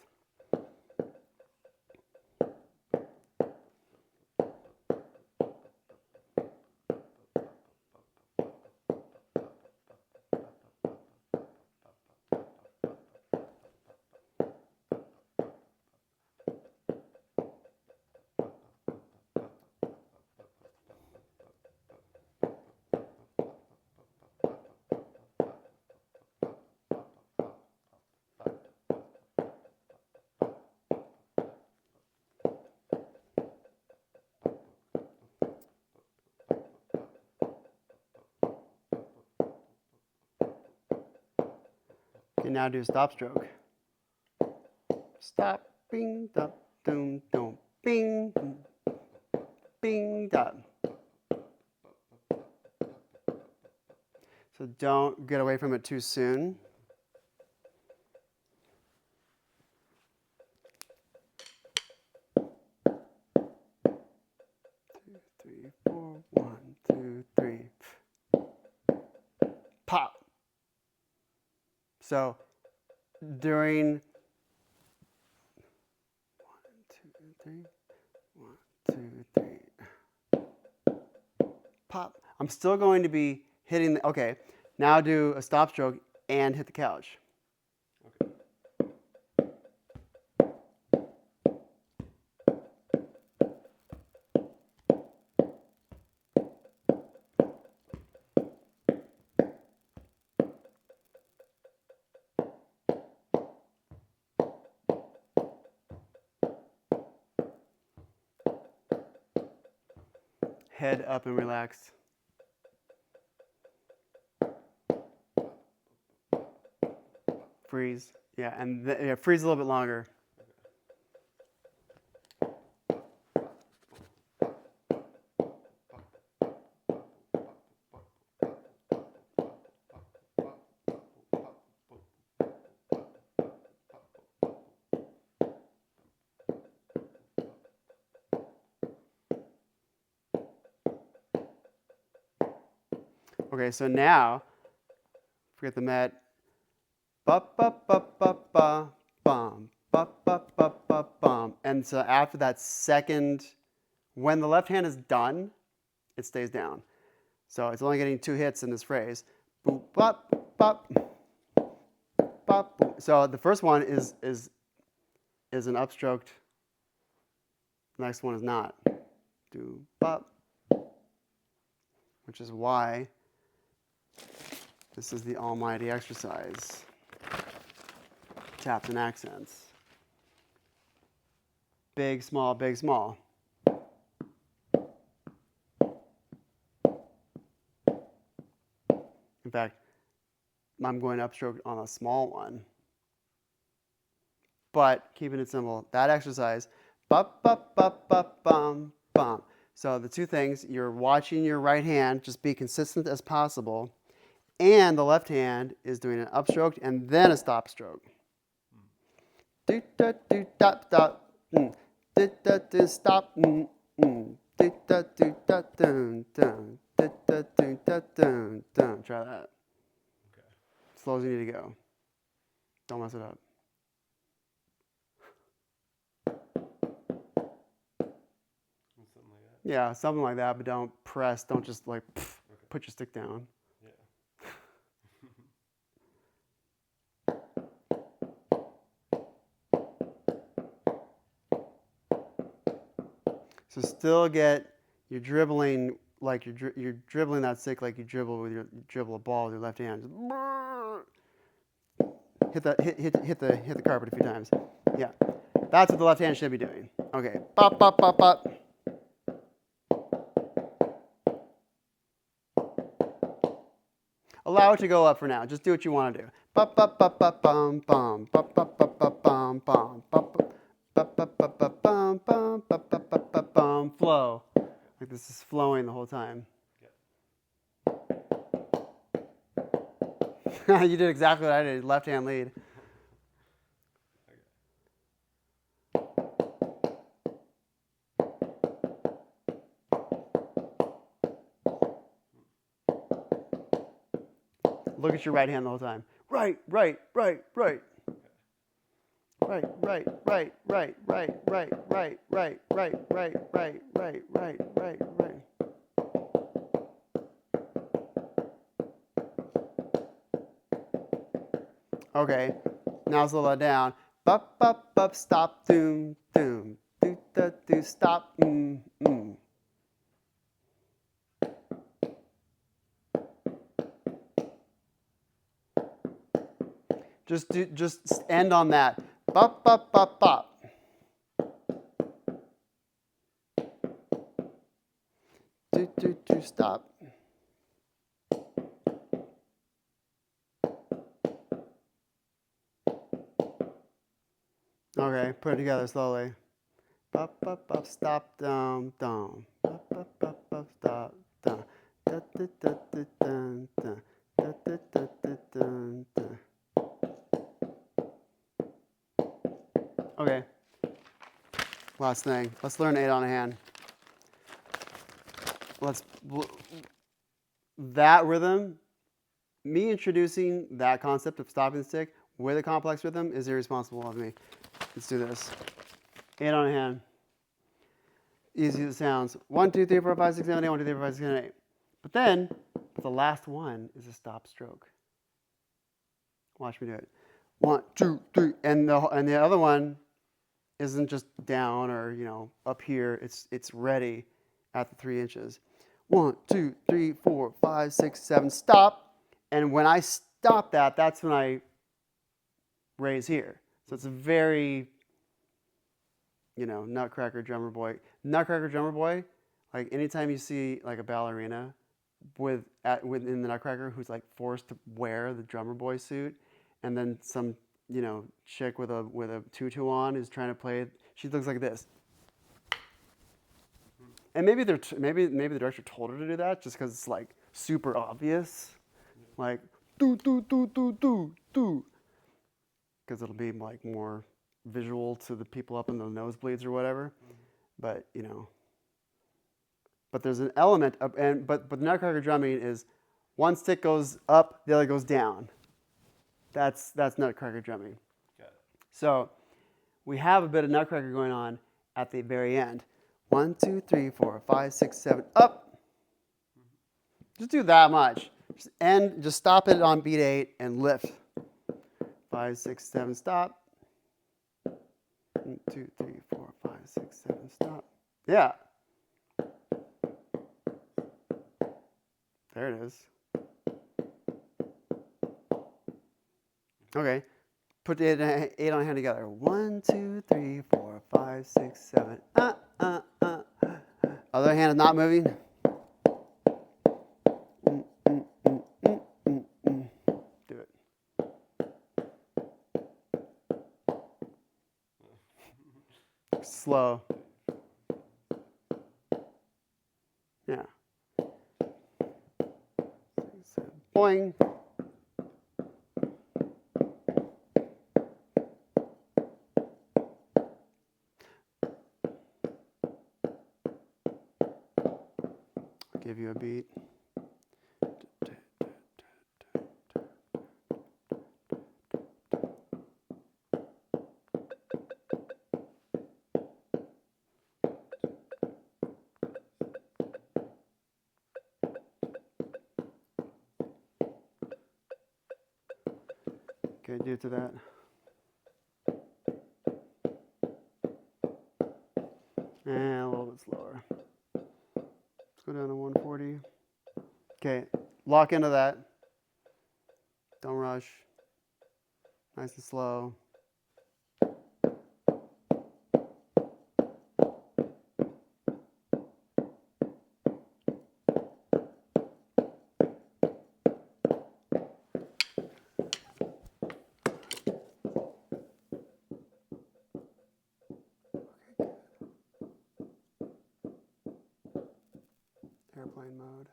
Okay, now do a stop stroke. Stop, bing, dum, doom, doom, bing, bing, dum. So don't get away from it too soon. Two, 3, 4. 1, 2, 3. Pop. So during 1, 2, 3, pop. I'm still going to be hitting the, okay, now do a stop stroke and hit the couch. Okay. Head up and relax. Freeze. Yeah, and yeah, freeze a little bit longer. Okay, so now, forget the met. Ba ba ba ba ba bum. Ba ba ba ba bum. And so after that second, when the left hand is done, it stays down. So it's only getting 2 hits in this phrase. Boop bop bop bop boop. So the first one is an upstroked. The next one is not. Do bop. Which is why this is the almighty exercise. Taps and accents. Big, small, big, small. In fact, I'm going upstroke on a small one. But keeping it simple, that exercise, bum, bum, bum, bum, bum, bum. So the two things, you're watching your right hand, just be consistent as possible, and the left hand is doing an upstroke and then a stop stroke. Do da do da da, do da do stop, do da do da dun dun, do da do da dun dun. Try that. Okay. Slow as you need to go. Don't mess it up. Something like that. Yeah, something like that, but don't press. Don't just like Okay. put your stick down. Yeah. So still get you're dribbling like you're dribbling that stick like you dribble with you dribble a ball with your left hand. Hit the carpet a few times. Yeah, that's what the left hand should be doing. Okay, bop bop bop bop. Allow it to go up for now. Just do what you want to do. Bop bop bop bop bum bum bop bop bop bop bum bum bop bop bop bop bop bum bum bop bop bop bop bum. Flow. Like this is flowing the whole time. Yeah. You did exactly what I did. Left hand lead. Look at your right hand the whole time. Right, right, right, right. Right, right, right, right, right, right, right, right, right, right, right, right, right, right, right. Okay, now slow that down. Bup, bup, bup, stop, doom, doom. Do, da, do, stop, Just end on that. Bop, bop, bop, bop. Do, stop. Okay, put it together slowly. Bop, bop, bop, stop, down, down. Bop, bop, bop, bop, stop, down. Da, da, da, da, dun, dun. Da, da, da, da, dun, dun. Okay. Last thing. Let's learn 8 on a hand. That rhythm me introducing that concept of stopping the stick with a complex rhythm is irresponsible of me. Let's do this. 8 on a hand. Easy as it sounds. 1, 2, 3, 4, 5, 6, 7, 8. 1, 2, 3, 4, 5, 6, 7, 8. But then, the last one is a stop stroke. Watch me do it. 1, 2, 3, and the other one isn't just down or up here. It's ready at the 3 inches. 1, 2, 3, 4, 5, 6, 7. Stop. And when I stop that, that's when I raise here. So it's a very, Nutcracker Drummer Boy. Nutcracker Drummer Boy. Like anytime you see like a ballerina within the Nutcracker who's like forced to wear the drummer boy suit, and then some chick with a tutu on is trying to play it. She looks like this. And maybe the director told her to do that just because it's like super obvious, like do do do do do do, because it'll be like more visual to the people up in the nosebleeds or whatever. But but there's an element of but the Nutcracker drumming is one stick goes up, the other goes down. That's Nutcracker drumming. Got it. So we have a bit of Nutcracker going on at the very end. 1, 2, 3, 4, 5, 6, 7, up. Just do that much. Just stop it on beat 8 and lift. 5, 6, 7, stop. 1, 2, 3, 4, 5, 6, 7, stop. Yeah. There it is. Okay. Put the 8 on a hand together. 1, 2, 3, 4, 5, 6, 7. Other hand is not moving. Do it. Slow. Yeah. Boing. Give you a beat. Okay, do it to that. And a little bit slower. Let's go down to 140. Okay, lock into that. Don't rush. Nice and slow. Airplane mode.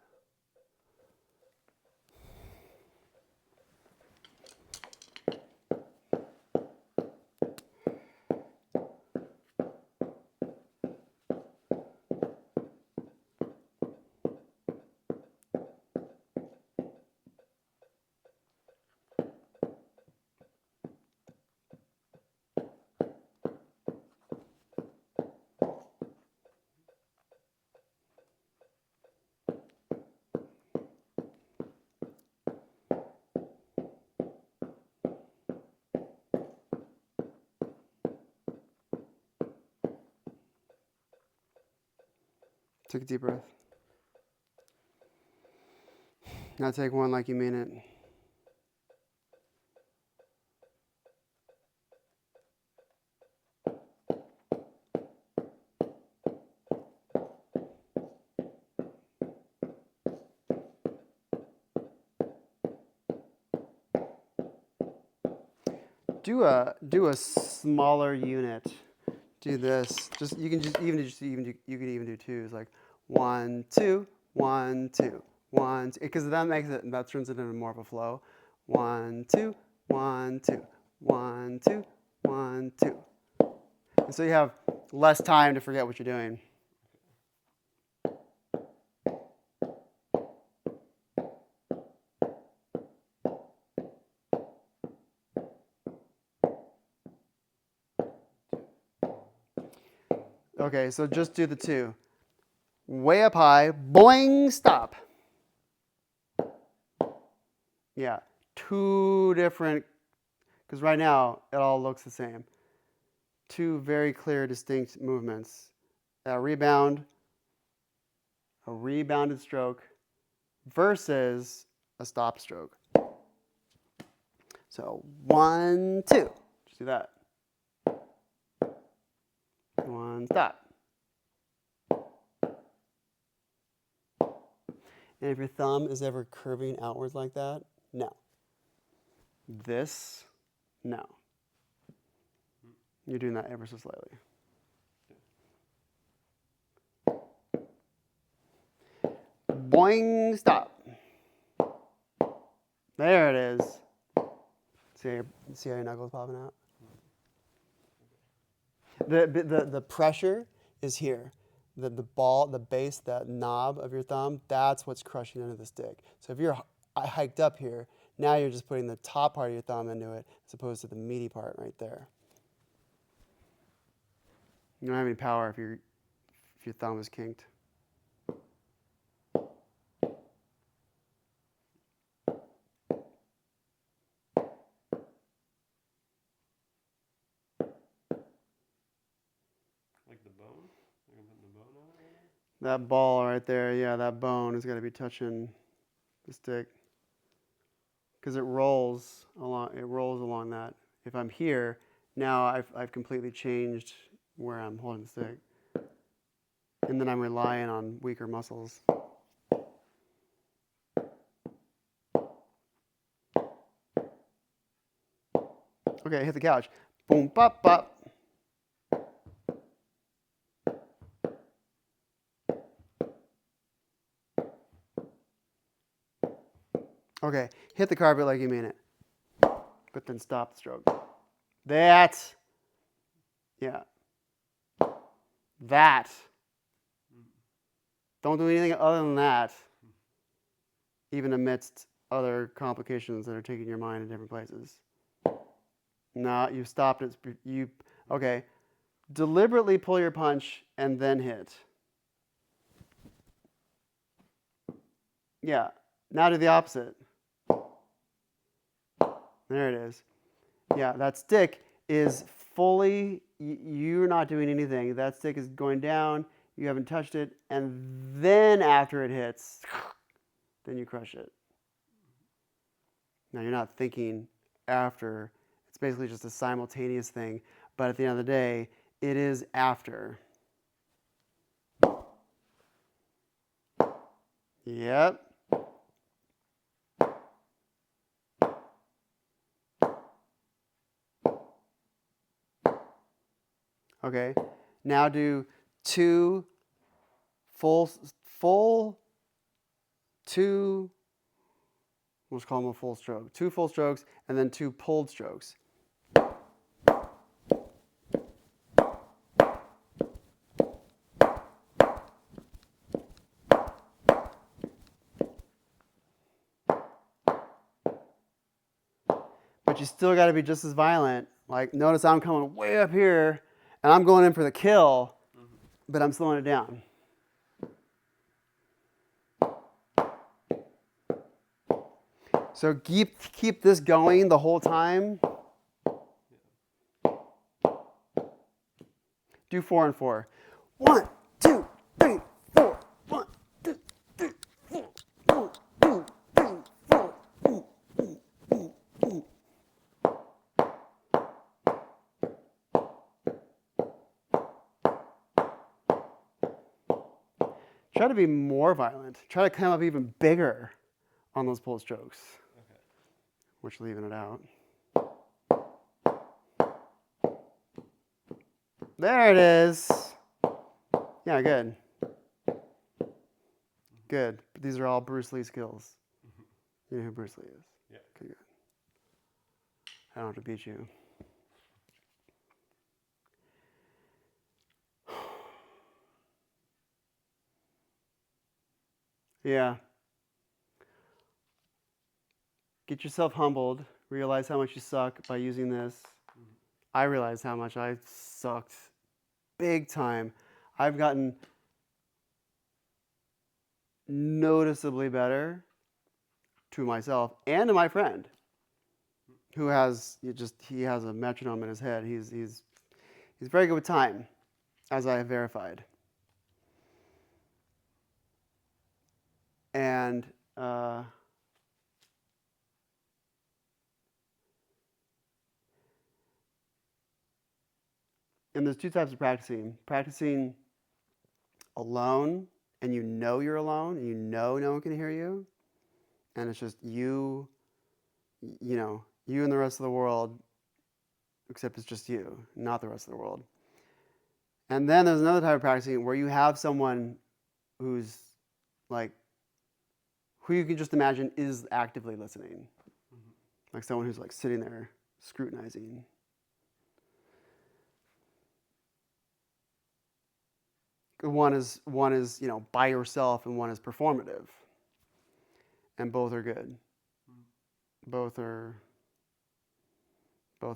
Take a deep breath. Now take one like you mean it. Do a smaller unit. Do this. You can even do twos, like 1, 2, 1, 2, 1, 2, because that turns it into more of a flow. 1, 2, 1, 2, 1, 2, 1, 2. And so you have less time to forget what you're doing. Okay, so just do the 2. Way up high, boing, stop. Yeah, 2 different, because right now it all looks the same. 2 very clear, distinct movements. A rebounded stroke versus a stop stroke. So 1, 2. Just do that. 1, stop. And if your thumb is ever curving outwards like that, no. This, no. You're doing that ever so slightly. Boing, stop. There it is. See how your knuckles popping out? The pressure is here. The ball, the base, that knob of your thumb, that's what's crushing into the stick. So if you're hiked up here, now you're just putting the top part of your thumb into it as opposed to the meaty part right there. You don't have any power if your thumb is kinked. Like the bone? Like I'm putting the bone on it right now? That ball right there, yeah, that bone is going to be touching the stick because it rolls along that. If I'm here, now I've completely changed where I'm holding the stick. And then I'm relying on weaker muscles. Okay, hit the couch. Boom, bop, bop. Okay, hit the carpet like you mean it. But then stop the stroke. That. Yeah. That. Don't do anything other than that, even amidst other complications that are taking your mind in different places. No, you stopped it. Okay. Deliberately pull your punch and then hit. Yeah. Now do the opposite. There it is. Yeah, that stick is fully, you're not doing anything. That stick is going down, you haven't touched it, and then after it hits, then you crush it. Now, you're not thinking after. It's basically just a simultaneous thing, but at the end of the day, it is after. Yep. Okay, now do 2 2, let's call them a full stroke. 2 full strokes and then 2 pulled strokes. But you still got to be just as violent. Like, notice I'm coming way up here and I'm going in for the kill, but I'm slowing it down. So keep this going the whole time. Do 4 and 4. 1, 2, 3, 4. 1, 2, 3, 4. 1, 2, 3, 4. Try to be more violent. Try to come up even bigger on those pull strokes. Okay. Which leaving it out. There it is. Yeah, good. Good. These are all Bruce Lee skills. You know who Bruce Lee is? Yeah. Okay, good. I don't have to beat you. Yeah. Get yourself humbled. Realize how much you suck by using this. I realized how much I sucked big time I've gotten noticeably better to myself and to my friend who has he has a metronome in his head. He's very good with time, as I have verified. And there's two types of practicing. Practicing alone, and you know you're alone, and you know no one can hear you, and it's just you and the rest of the world, except it's just you, not the rest of the world. And then there's another type of practicing where you have someone who's like, who you can just imagine is actively listening. Like someone who's like sitting there scrutinizing. One is by yourself, and one is performative. And both are good. Both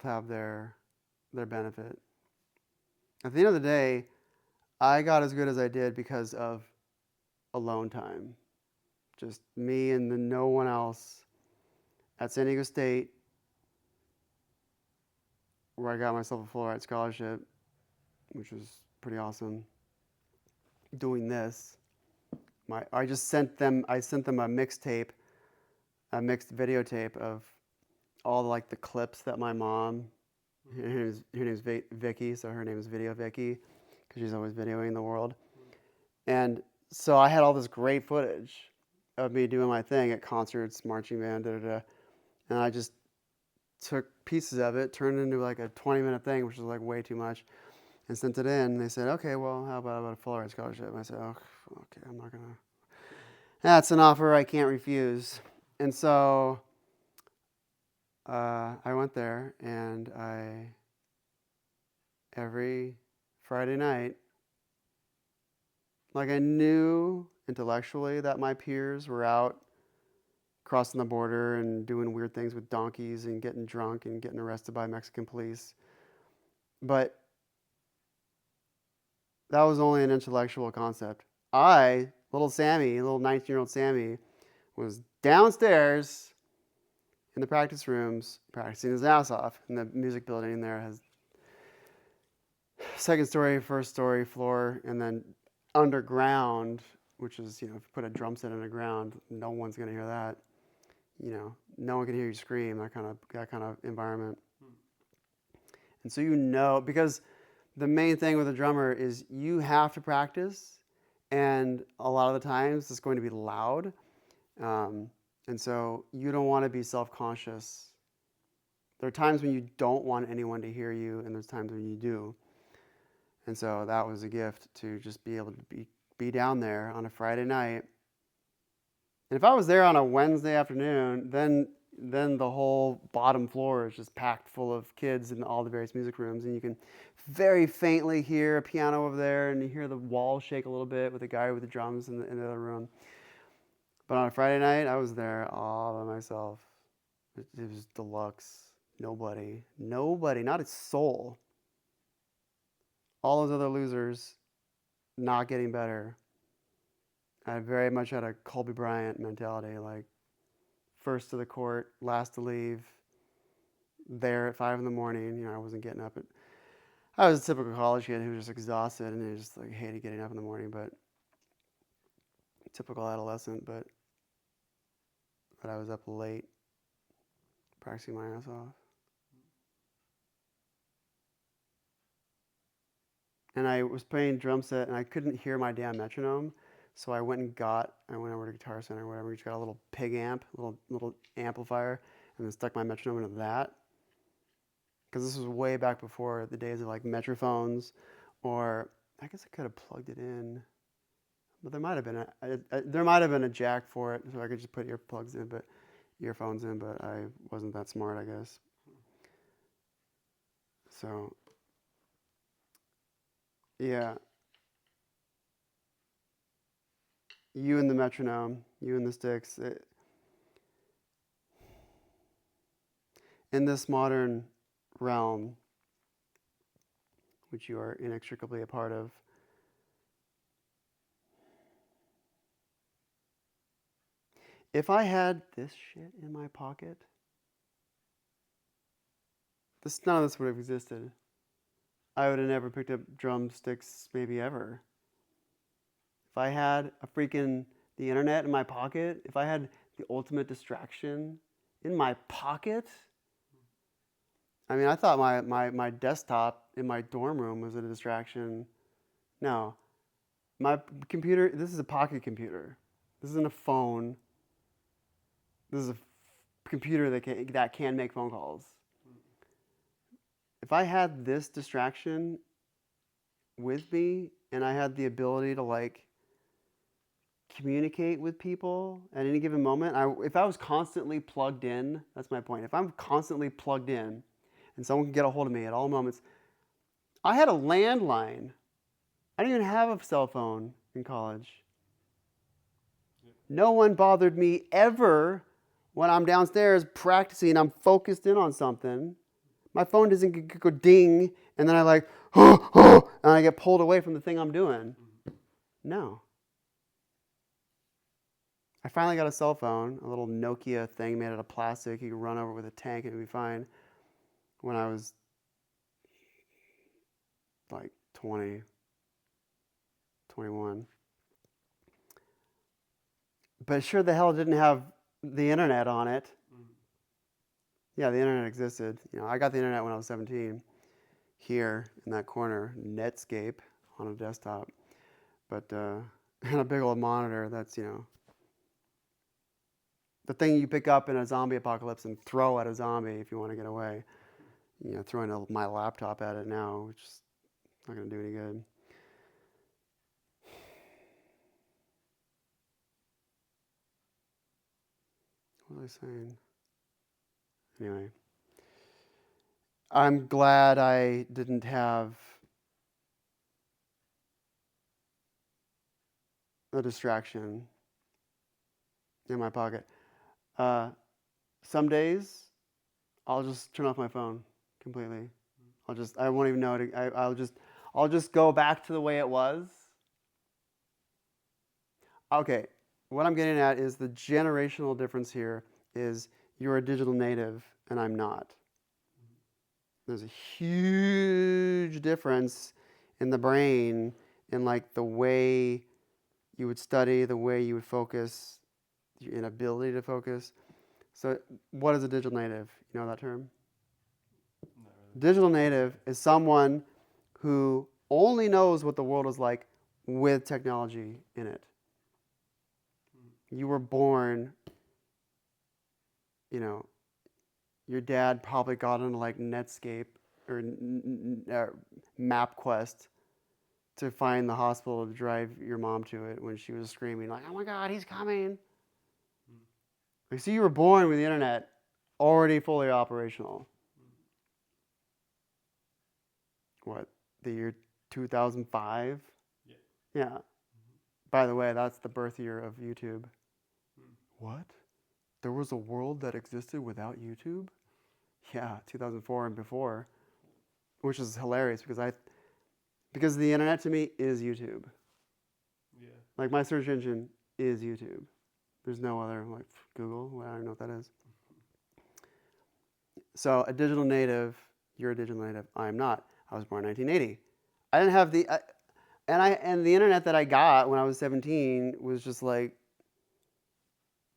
have their benefit. At the end of the day, I got as good as I did because of alone time. Just me and no one else at San Diego State, where I got myself a full ride scholarship, which was pretty awesome. Doing this, I sent them a mixtape, a mixed videotape of all the clips that my mom, her name's Vicky, so her name is Video Vicky, because she's always videoing the world. And so I had all this great footage of me doing my thing at concerts, marching band, and I just took pieces of it, turned it into like a 20-minute thing, which was like way too much, and sent it in. And they said, okay, well, how about a full ride scholarship? And I said, oh, okay, I'm not gonna. That's an offer I can't refuse. And so I went there, and every Friday night, like I knew intellectually that my peers were out crossing the border and doing weird things with donkeys and getting drunk and getting arrested by Mexican police. But that was only an intellectual concept. Little 19-year-old Sammy, was downstairs in the practice rooms practicing his ass off. And the music building there has second story, first story floor, and then underground, which is, if you put a drum set underground, no one's going to hear that. No one can hear you scream, that kind of environment. And so because the main thing with a drummer is you have to practice, and a lot of the times it's going to be loud. And so you don't want to be self-conscious. There are times when you don't want anyone to hear you, and there's times when you do. And so that was a gift to just be able to be down there on a Friday night. And if I was there on a Wednesday afternoon, then the whole bottom floor is just packed full of kids in all the various music rooms, and you can very faintly hear a piano over there, and you hear the wall shake a little bit with the guy with the drums in the other room. But on a Friday night, I was there all by myself. It was deluxe. Nobody, not a soul. All those other losers not getting better. I very much had a Kobe Bryant mentality, like first to the court, last to leave, there at 5 a.m. I wasn't getting up. I was a typical college kid who was just exhausted and just hated getting up in the morning, but typical adolescent, but I was up late practicing my ass off. And I was playing drum set, and I couldn't hear my damn metronome, so I went over to Guitar Center or whatever, just got a little pig amp, little amplifier, and then stuck my metronome into that. Because this was way back before the days of Metrophones, or I guess I could have plugged it in, but there might have been a jack for it, so I could just put earphones in, but I wasn't that smart, I guess. So, yeah. You and the metronome, you and the sticks. In this modern realm, which you are inextricably a part of, If I had this shit in my pocket, none of this would have existed. I would have never picked up drumsticks, maybe ever. If I had the internet in my pocket, if I had the ultimate distraction in my pocket, I mean, I thought my desktop in my dorm room was a distraction. No. My computer, this is a pocket computer. This isn't a phone. This is a computer that can make phone calls. If I had this distraction with me and I had the ability to like communicate with people at any given moment, if I was constantly plugged in, that's my point. If I'm constantly plugged in and someone can get a hold of me at all moments, I had a landline. I didn't even have a cell phone in college. No one bothered me ever when I'm downstairs practicing, I'm focused in on something. My phone doesn't go ding, and then I like, and I get pulled away from the thing I'm doing. No. I finally got a cell phone, a little Nokia thing made out of plastic. You could run over with a tank and it'd be fine. When I was like 20, 21. But sure the hell didn't have the internet on it. Yeah, the internet existed. I got the internet when I was 17. Here in that corner, Netscape on a desktop. But and a big old monitor that's, the thing you pick up in a zombie apocalypse and throw at a zombie if you want to get away. Throwing my laptop at it now, which is not going to do any good. What was I saying? Anyway. I'm glad I didn't have a distraction in my pocket. Some days, I'll just turn off my phone completely. I won't even know it. I'll just go back to the way it was. Okay, what I'm getting at is the generational difference here is you're a digital native and I'm not. There's a huge difference in the brain in like the way you would study, the way you would focus, your inability to focus. So what is a digital native? You know that term? No. Digital native is someone who only knows what the world is like with technology in it. You were born, your dad probably got into like Netscape or MapQuest to find the hospital to drive your mom to it when she was screaming like, "Oh my God, he's coming!" So you were born with the internet already fully operational. What, the year 2005? Yeah. By the way, that's the birth year of YouTube. What? There was a world that existed without YouTube? Yeah, 2004 and before, which is hilarious because the internet to me is YouTube. Yeah. Like my search engine is YouTube. There's no other, like Google. I don't know what that is. So a digital native, you're a digital native. I'm not. I was born in 1980. I didn't have and the internet that I got when I was 17 was just like,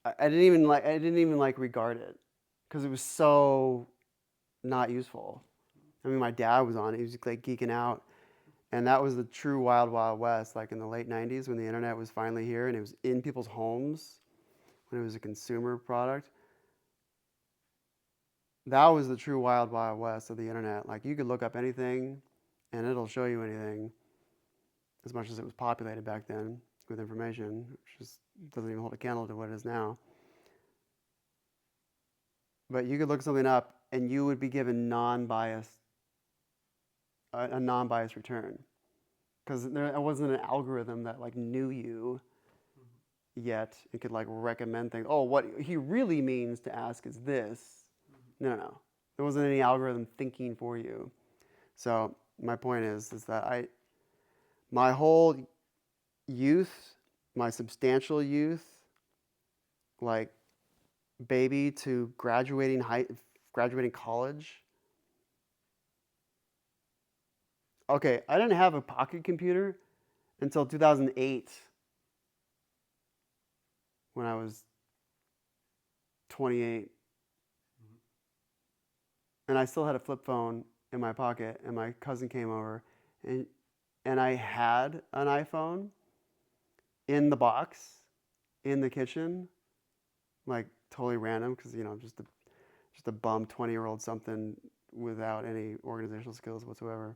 I didn't even regard it because it was so not useful. I mean, my dad was on it. He was like geeking out. And that was the true wild, wild west, like in the late 90s when the internet was finally here and it was in people's homes, when it was a consumer product. That was the true wild, wild west of the internet. Like you could look up anything and it'll show you anything, as much as it was populated back then with information, which just doesn't even hold a candle to what it is now. But you could look something up and you would be given a non-biased return, because there wasn't an algorithm that like knew you yet and could like recommend things. Oh, what he really means to ask is this. No. There wasn't any algorithm thinking for you. So my point is that my whole youth, my substantial youth, like baby to graduating college. Okay, I didn't have a pocket computer until 2008 when I was 28. And I still had a flip phone in my pocket, and my cousin came over, and I had an iPhone in the box in the kitchen, like totally random because I'm just a bum 20-year-old something without any organizational skills whatsoever.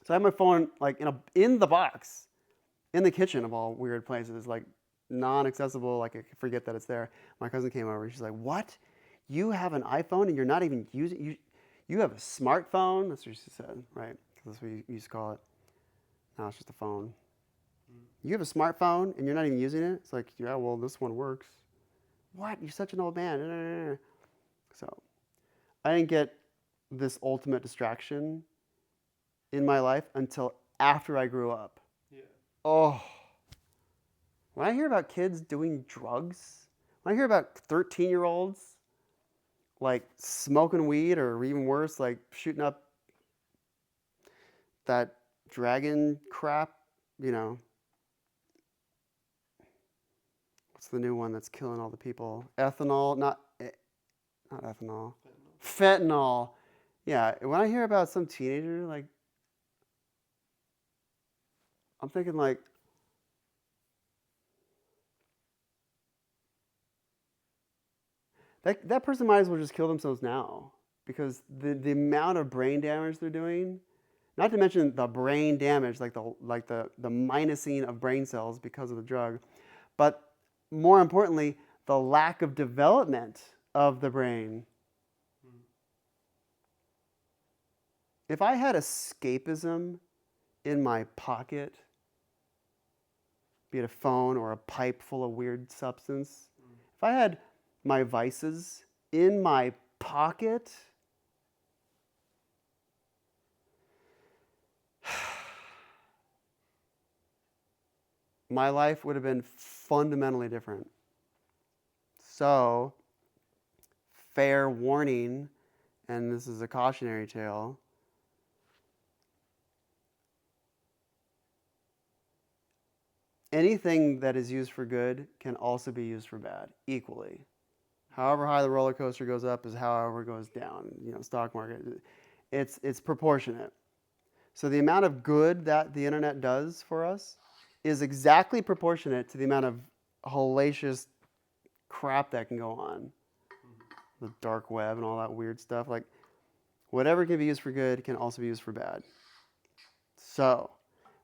So I had my phone like in the box in the kitchen of all weird places, like non-accessible, like I forget that it's there. My cousin came over, she's like, "What? You have an iPhone and you're not even using you have a smartphone?" That's what she said, right? Because that's what you used to call it. Now it's just a phone. You have a smartphone and you're not even using it? It's like, yeah, well, this one works. What? You're such an old man. So I didn't get this ultimate distraction in my life until after I grew up. Yeah. Oh, when I hear about kids doing drugs, when I hear about 13-year-olds like smoking weed or even worse, like shooting up that dragon crap, what's the new one that's killing all the people? Ethanol, not ethanol. Fentanyl. Yeah, when I hear about some teenager, like, I'm thinking like, that person might as well just kill themselves now because the amount of brain damage they're doing, not to mention the brain damage, like the minusing of brain cells because of the drug, but more importantly, the lack of development of the brain. If I had escapism in my pocket, be it a phone or a pipe full of weird substance, if I had my vices in my pocket, my life would have been fundamentally different. So, fair warning, and this is a cautionary tale. Anything that is used for good can also be used for bad, equally. However high the roller coaster goes up is however it goes down. Stock market, it's proportionate. So the amount of good that the internet does for us is exactly proportionate to the amount of hellacious crap that can go on. The dark web and all that weird stuff. Like, whatever can be used for good can also be used for bad. So,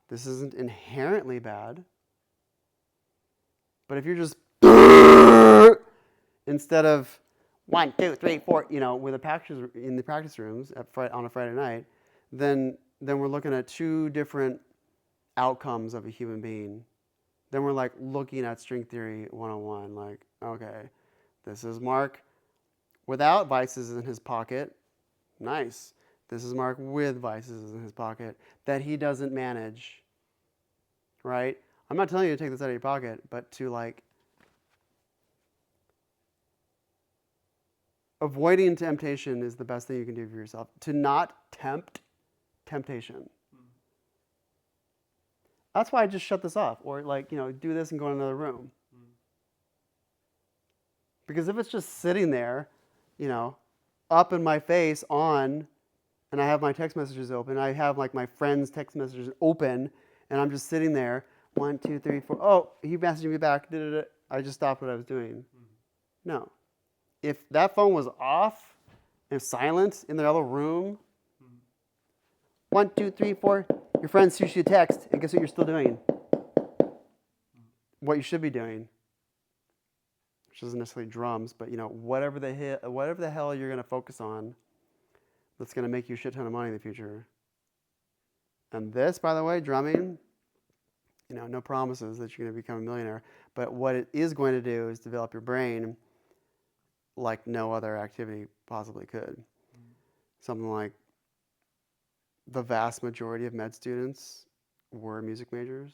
this isn't inherently bad. But if you're just instead of 1, 2, 3, 4, with in the practice rooms on a Friday night, then we're looking at two different outcomes of a human being. Then we're like looking at string theory 101, like, okay, this is Mark without vices in his pocket. Nice. This is Mark with vices in his pocket that he doesn't manage. Right? I'm not telling you to take this out of your pocket, but to like avoiding temptation is the best thing you can do for yourself. To not tempt temptation. That's why I just shut this off, or do this and go in another room. Because if it's just sitting there, up in my face on, and I have my text messages open, I have like my friends' text messages open, and I'm just sitting there, 1, 2, 3, 4. Oh, he messaged me back. I just stopped what I was doing. No. If that phone was off and silent in the other room, 1, 2, 3, 4, your friend shoots you a text, and guess what you're still doing? What you should be doing, which isn't necessarily drums, but whatever the hell you're going to focus on, that's going to make you a shit ton of money in the future. And this, by the way, drumming, no promises that you're going to become a millionaire, but what it is going to do is develop your brain like no other activity possibly could. Something like the vast majority of med students were music majors.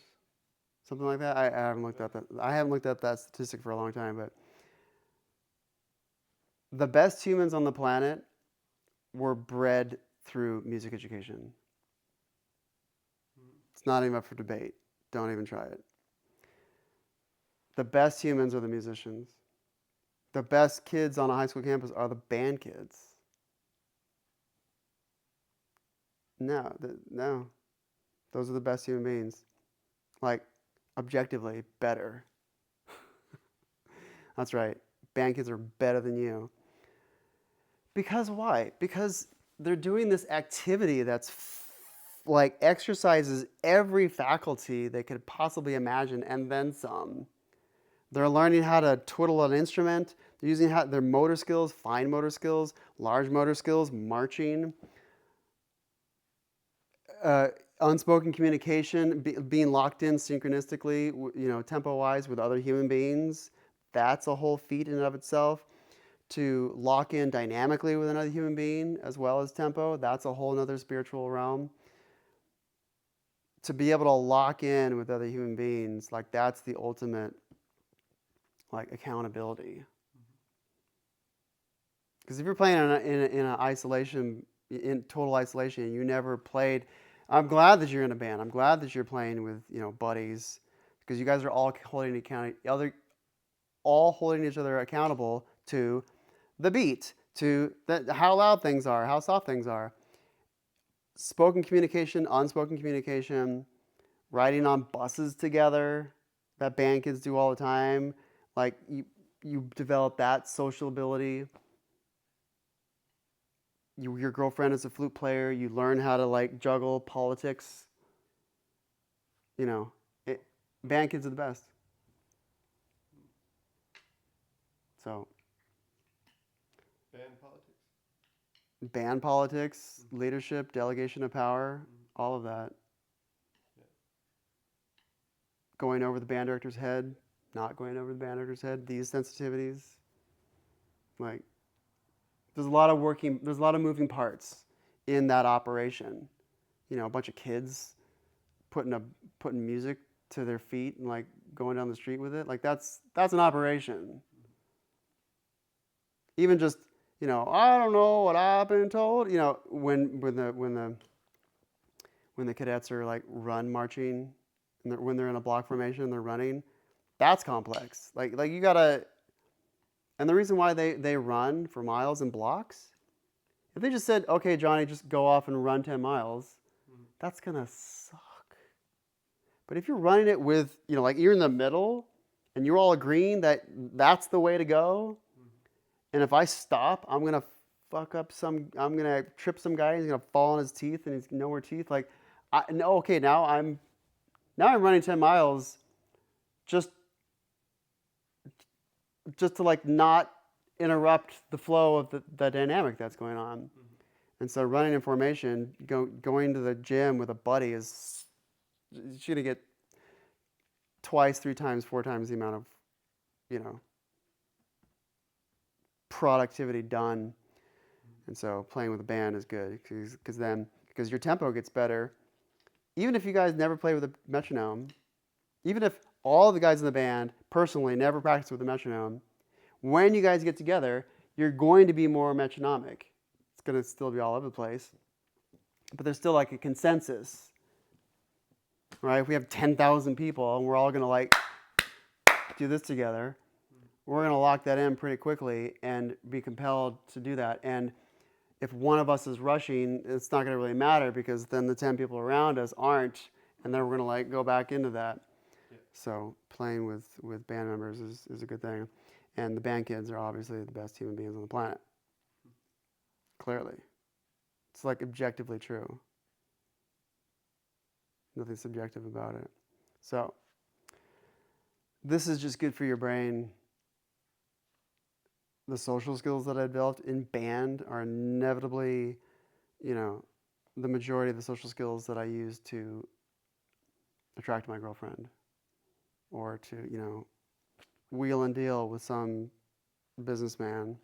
Something like that. I haven't looked at that. I haven't looked at that statistic for a long time, but The best humans on the planet were bred through music education. It's not even up for debate. Don't even try it. The best humans are the musicians. The best kids on a high school campus are the band kids. No. Those are the best human beings. Like, objectively, better. That's right. Band kids are better than you. Because why? Because they're doing this activity that's like exercises every faculty they could possibly imagine and then some. They're learning how to twiddle an instrument. They're using their motor skills, fine motor skills, large motor skills, marching, unspoken communication, being locked in synchronistically, tempo-wise with other human beings. That's a whole feat in and of itself. To lock in dynamically with another human being as well as tempo, that's a whole other spiritual realm. To be able to lock in with other human beings, like that's the ultimate like accountability. Because if you're playing in isolation, in total isolation, and you never played, I'm glad that you're in a band. I'm glad that you're playing with buddies, because you guys are all holding each other accountable to the beat, to how loud things are, how soft things are. Spoken communication, unspoken communication, riding on buses together, that band kids do all the time. Like you develop that social ability. Your girlfriend is a flute player. You learn how to like juggle politics. Band kids are the best. So. Band politics, leadership, delegation of power, all of that. Yeah. Going over the band director's head, not going over the band director's head, these sensitivities. Like, there's a lot of moving parts in that operation. A bunch of kids putting music to their feet and like going down the street with it. Like that's an operation. Even just I don't know what I've been told. When the cadets are like run marching, and when they're in a block formation and they're running, that's complex. Like you gotta, and the reason why they run for miles in blocks, if they just said, okay, Johnny, just go off and run 10 miles, that's gonna suck. But if you're running it with, like you're in the middle, and you're all agreeing that that's the way to go. And if I stop, I'm going to I'm going to trip some guy. He's going to fall on his teeth and he's no more teeth. Like, now I'm running 10 miles just to like not interrupt the flow of the dynamic that's going on. Mm-hmm. And so running in formation, going to the gym with a buddy is, you're going to get twice, 3 times, 4 times the amount of, productivity done. And so playing with a band is good because your tempo gets better. Even if you guys never play with a metronome, even if all the guys in the band personally never practice with a metronome, when you guys get together, you're going to be more metronomic. It's going to still be all over the place, but there's still like a consensus, right? If we have 10,000 people and we're all going to like do this together, we're going to lock that in pretty quickly and be compelled to do that. And if one of us is rushing, it's not going to really matter because then the 10 people around us aren't, and then we're going to like go back into that. Yeah. So playing with band members is a good thing. And the band kids are obviously the best human beings on the planet. Clearly. It's like objectively true. Nothing subjective about it. So this is just good for your brain. The social skills that I developed in band are inevitably, the majority of the social skills that I use to attract my girlfriend or to, wheel and deal with some businessman.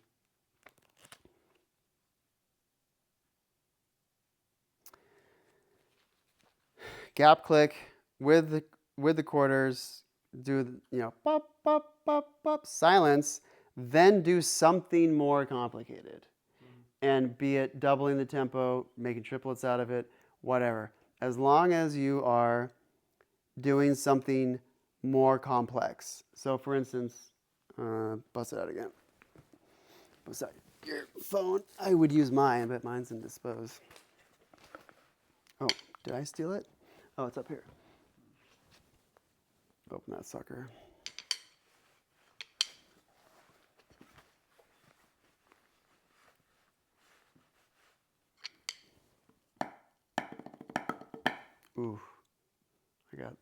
Gap click with the quarters, do pop, pop, pop, pop, silence. then do something more complicated. And be it doubling the tempo, making triplets out of it, whatever. As long as you are doing something more complex. So for instance, bust it out again. Bust out your phone. I would use mine, but mine's indisposed. Oh, did I steal it? Oh, it's up here. Open that sucker. Ooh, I got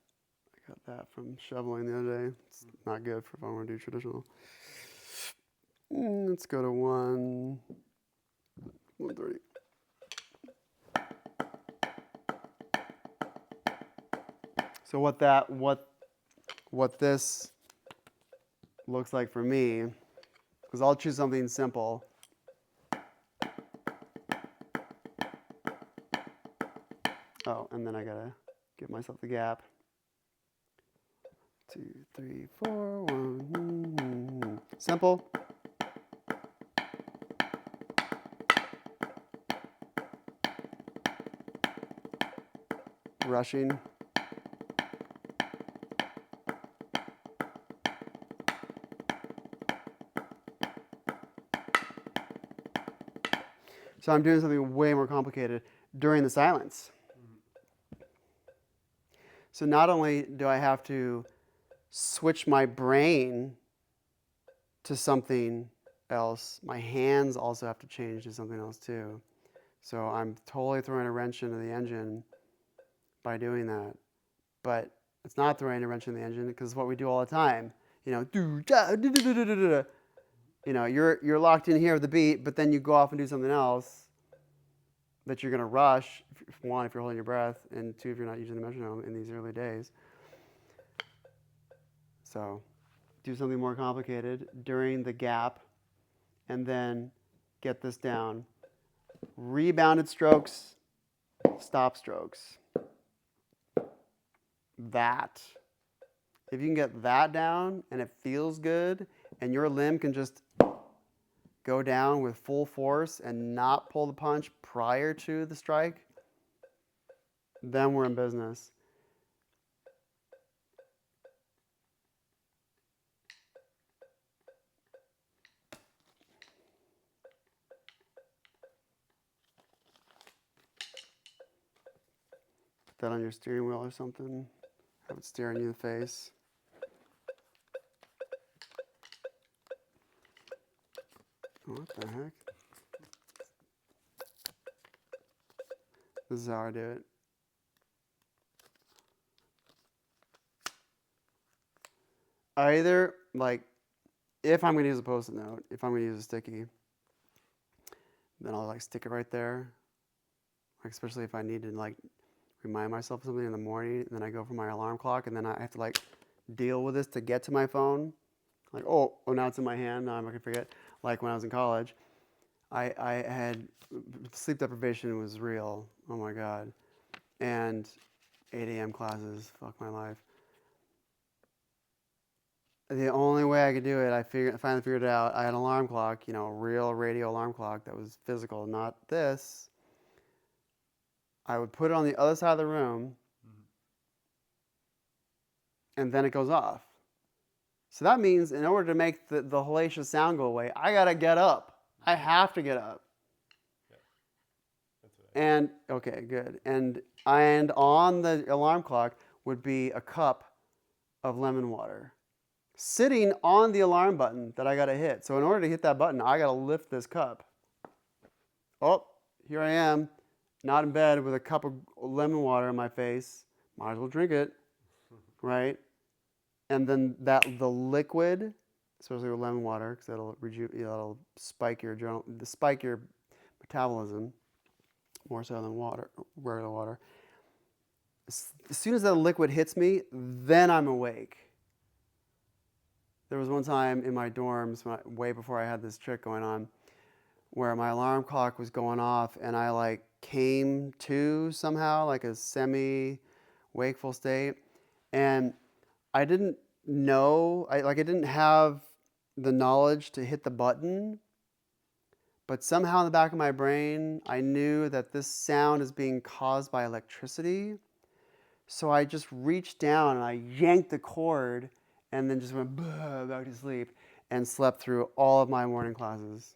that from shoveling the other day. It's not good for if I want to do traditional. Let's go to 130. So what this looks like for me is I'll choose something simple. Oh, and then I gotta give myself the gap. 2, 3, 4, 1. Simple. Rushing. So I'm doing something way more complicated during the silence. So not only do I have to switch my brain to something else, my hands also have to change to something else too. So I'm totally throwing a wrench into the engine by doing that. But it's not throwing a wrench in the engine because it's what we do all the time. You know, you're locked in here with the beat, but then you go off and do something else that you're going to rush. One, if you're holding your breath, and two, if you're not using the metronome in these early days. So do something more complicated during the gap, and then get this down. Rebounded strokes, stop strokes. That. If you can get that down and it feels good, and your limb can just go down with full force and not pull the punch prior to the strike, then we're in business. Put that on your steering wheel or something. Have it staring you in the face. What the heck? This is how I do it. I either, like, if I'm going to use a Post-it note, if I'm going to use a sticky, then I'll, like, stick it right there. Like, especially if I need to, like, remind myself of something in the morning, and then I go for my alarm clock, and then I have to, like, deal with this to get to my phone. Like, oh, now it's in my hand. Now I'm going to forget. Like, when I was in college, I had sleep deprivation was real. Oh, my God. And 8 a.m. classes, fuck my life. The only way I could do it, I finally figured it out. I had an alarm clock, a real radio alarm clock that was physical, not this. I would put it on the other side of the room, and then it goes off. So that means in order to make the hellacious sound go away, I got to get up. I have to get up. Yeah. That's what I And, okay, good. And on the alarm clock would be a cup of lemon water sitting on the alarm button that I got to hit. So in order to hit that button, I got to lift this cup. Oh, here I am, not in bed with a cup of lemon water in my face. Might as well drink it, right? And then the liquid, especially with lemon water, because that'll spike your metabolism more so than regular water. As soon as that liquid hits me, then I'm awake. There was one time in my dorms, way before I had this trick going on, where my alarm clock was going off, and I like came to somehow, like a semi-wakeful state, and I didn't know, I didn't have the knowledge to hit the button, but somehow in the back of my brain, I knew that this sound is being caused by electricity. So I just reached down and I yanked the cord and then just went back to sleep and slept through all of my morning classes.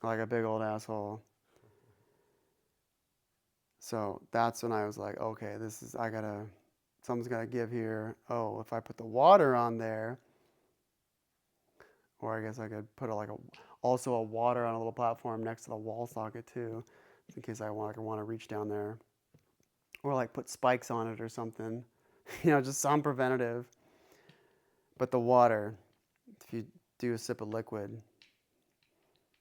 Like a big old asshole. So that's when I was like, okay, something's gotta give here. Oh, if I put the water on there, or I guess I could put also a water on a little platform next to the wall socket too, in case I want to reach down there. Or like put spikes on it or something. Just some preventative. But the water, if you do a sip of liquid,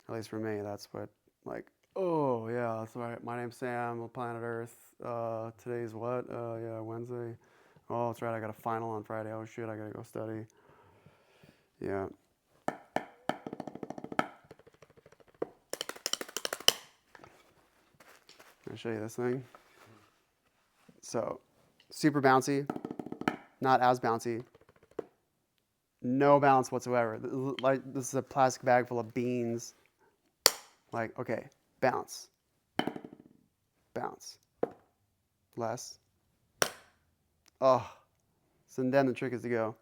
at least for me, that's what, like, oh yeah, that's right. My name's Sam, Planet Earth. Today's what? Yeah, Wednesday. Oh, that's right, I got a final on Friday. Oh shit, I gotta go study. Yeah. I'll show you this thing. So, super bouncy, not as bouncy. No bounce whatsoever. Like, this is a plastic bag full of beans. Like, okay, bounce, bounce, less. Oh, so then the trick is to go.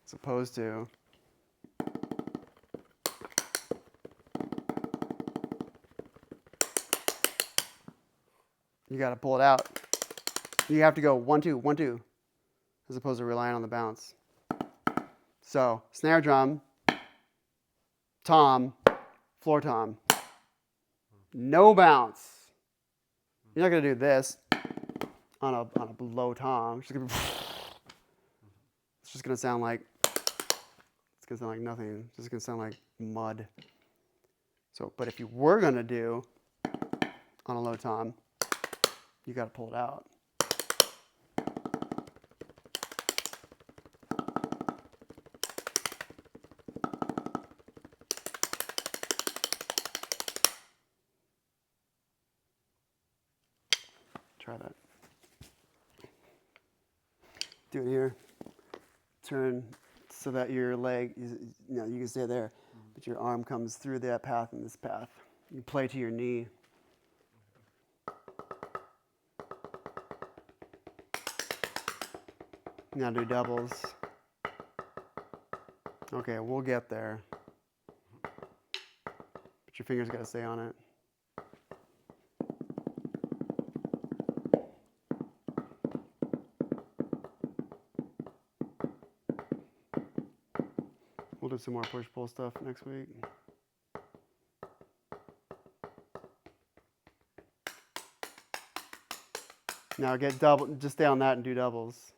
As opposed to you got to pull it out. You have to go 1 2 1 2, as opposed to relying on the bounce. So snare drum, tom, floor tom, no bounce. You're not gonna do this on a low tom. It's just gonna sound like nothing. It's just gonna sound like mud. So, but if you were gonna do on a low tom, you gotta pull it out. Try that. Do it here. Turn so that your leg, you can stay there, but your arm comes through that path and this path. You play to your knee. Now do doubles. Okay, we'll get there. But your fingers got to stay on it. We'll do some more push-pull stuff next week. Now get double, just stay on that and do doubles.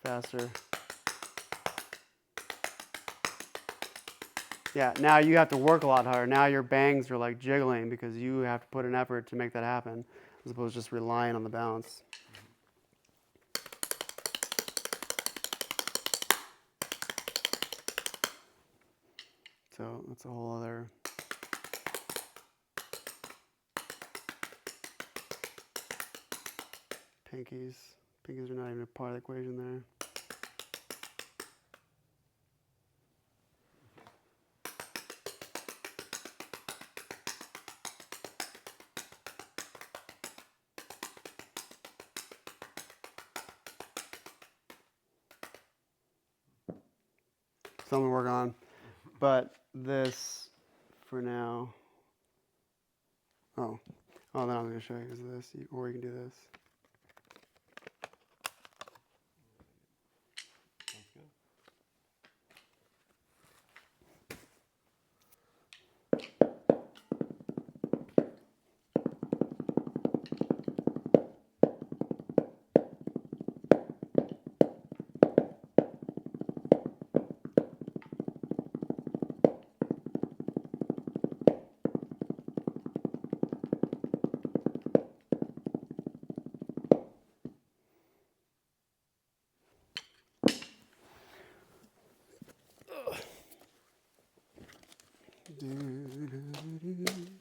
Faster. Yeah, now you have to work a lot harder. Now your bangs are like jiggling because you have to put an effort to make that happen, as opposed to just relying on the bounce. So that's a whole other. Pinkies. Pinkies are not even a part of the equation there. Something to work on. But this, for now. Oh, then I was going to show you this, or you can do this. do, do, do, do.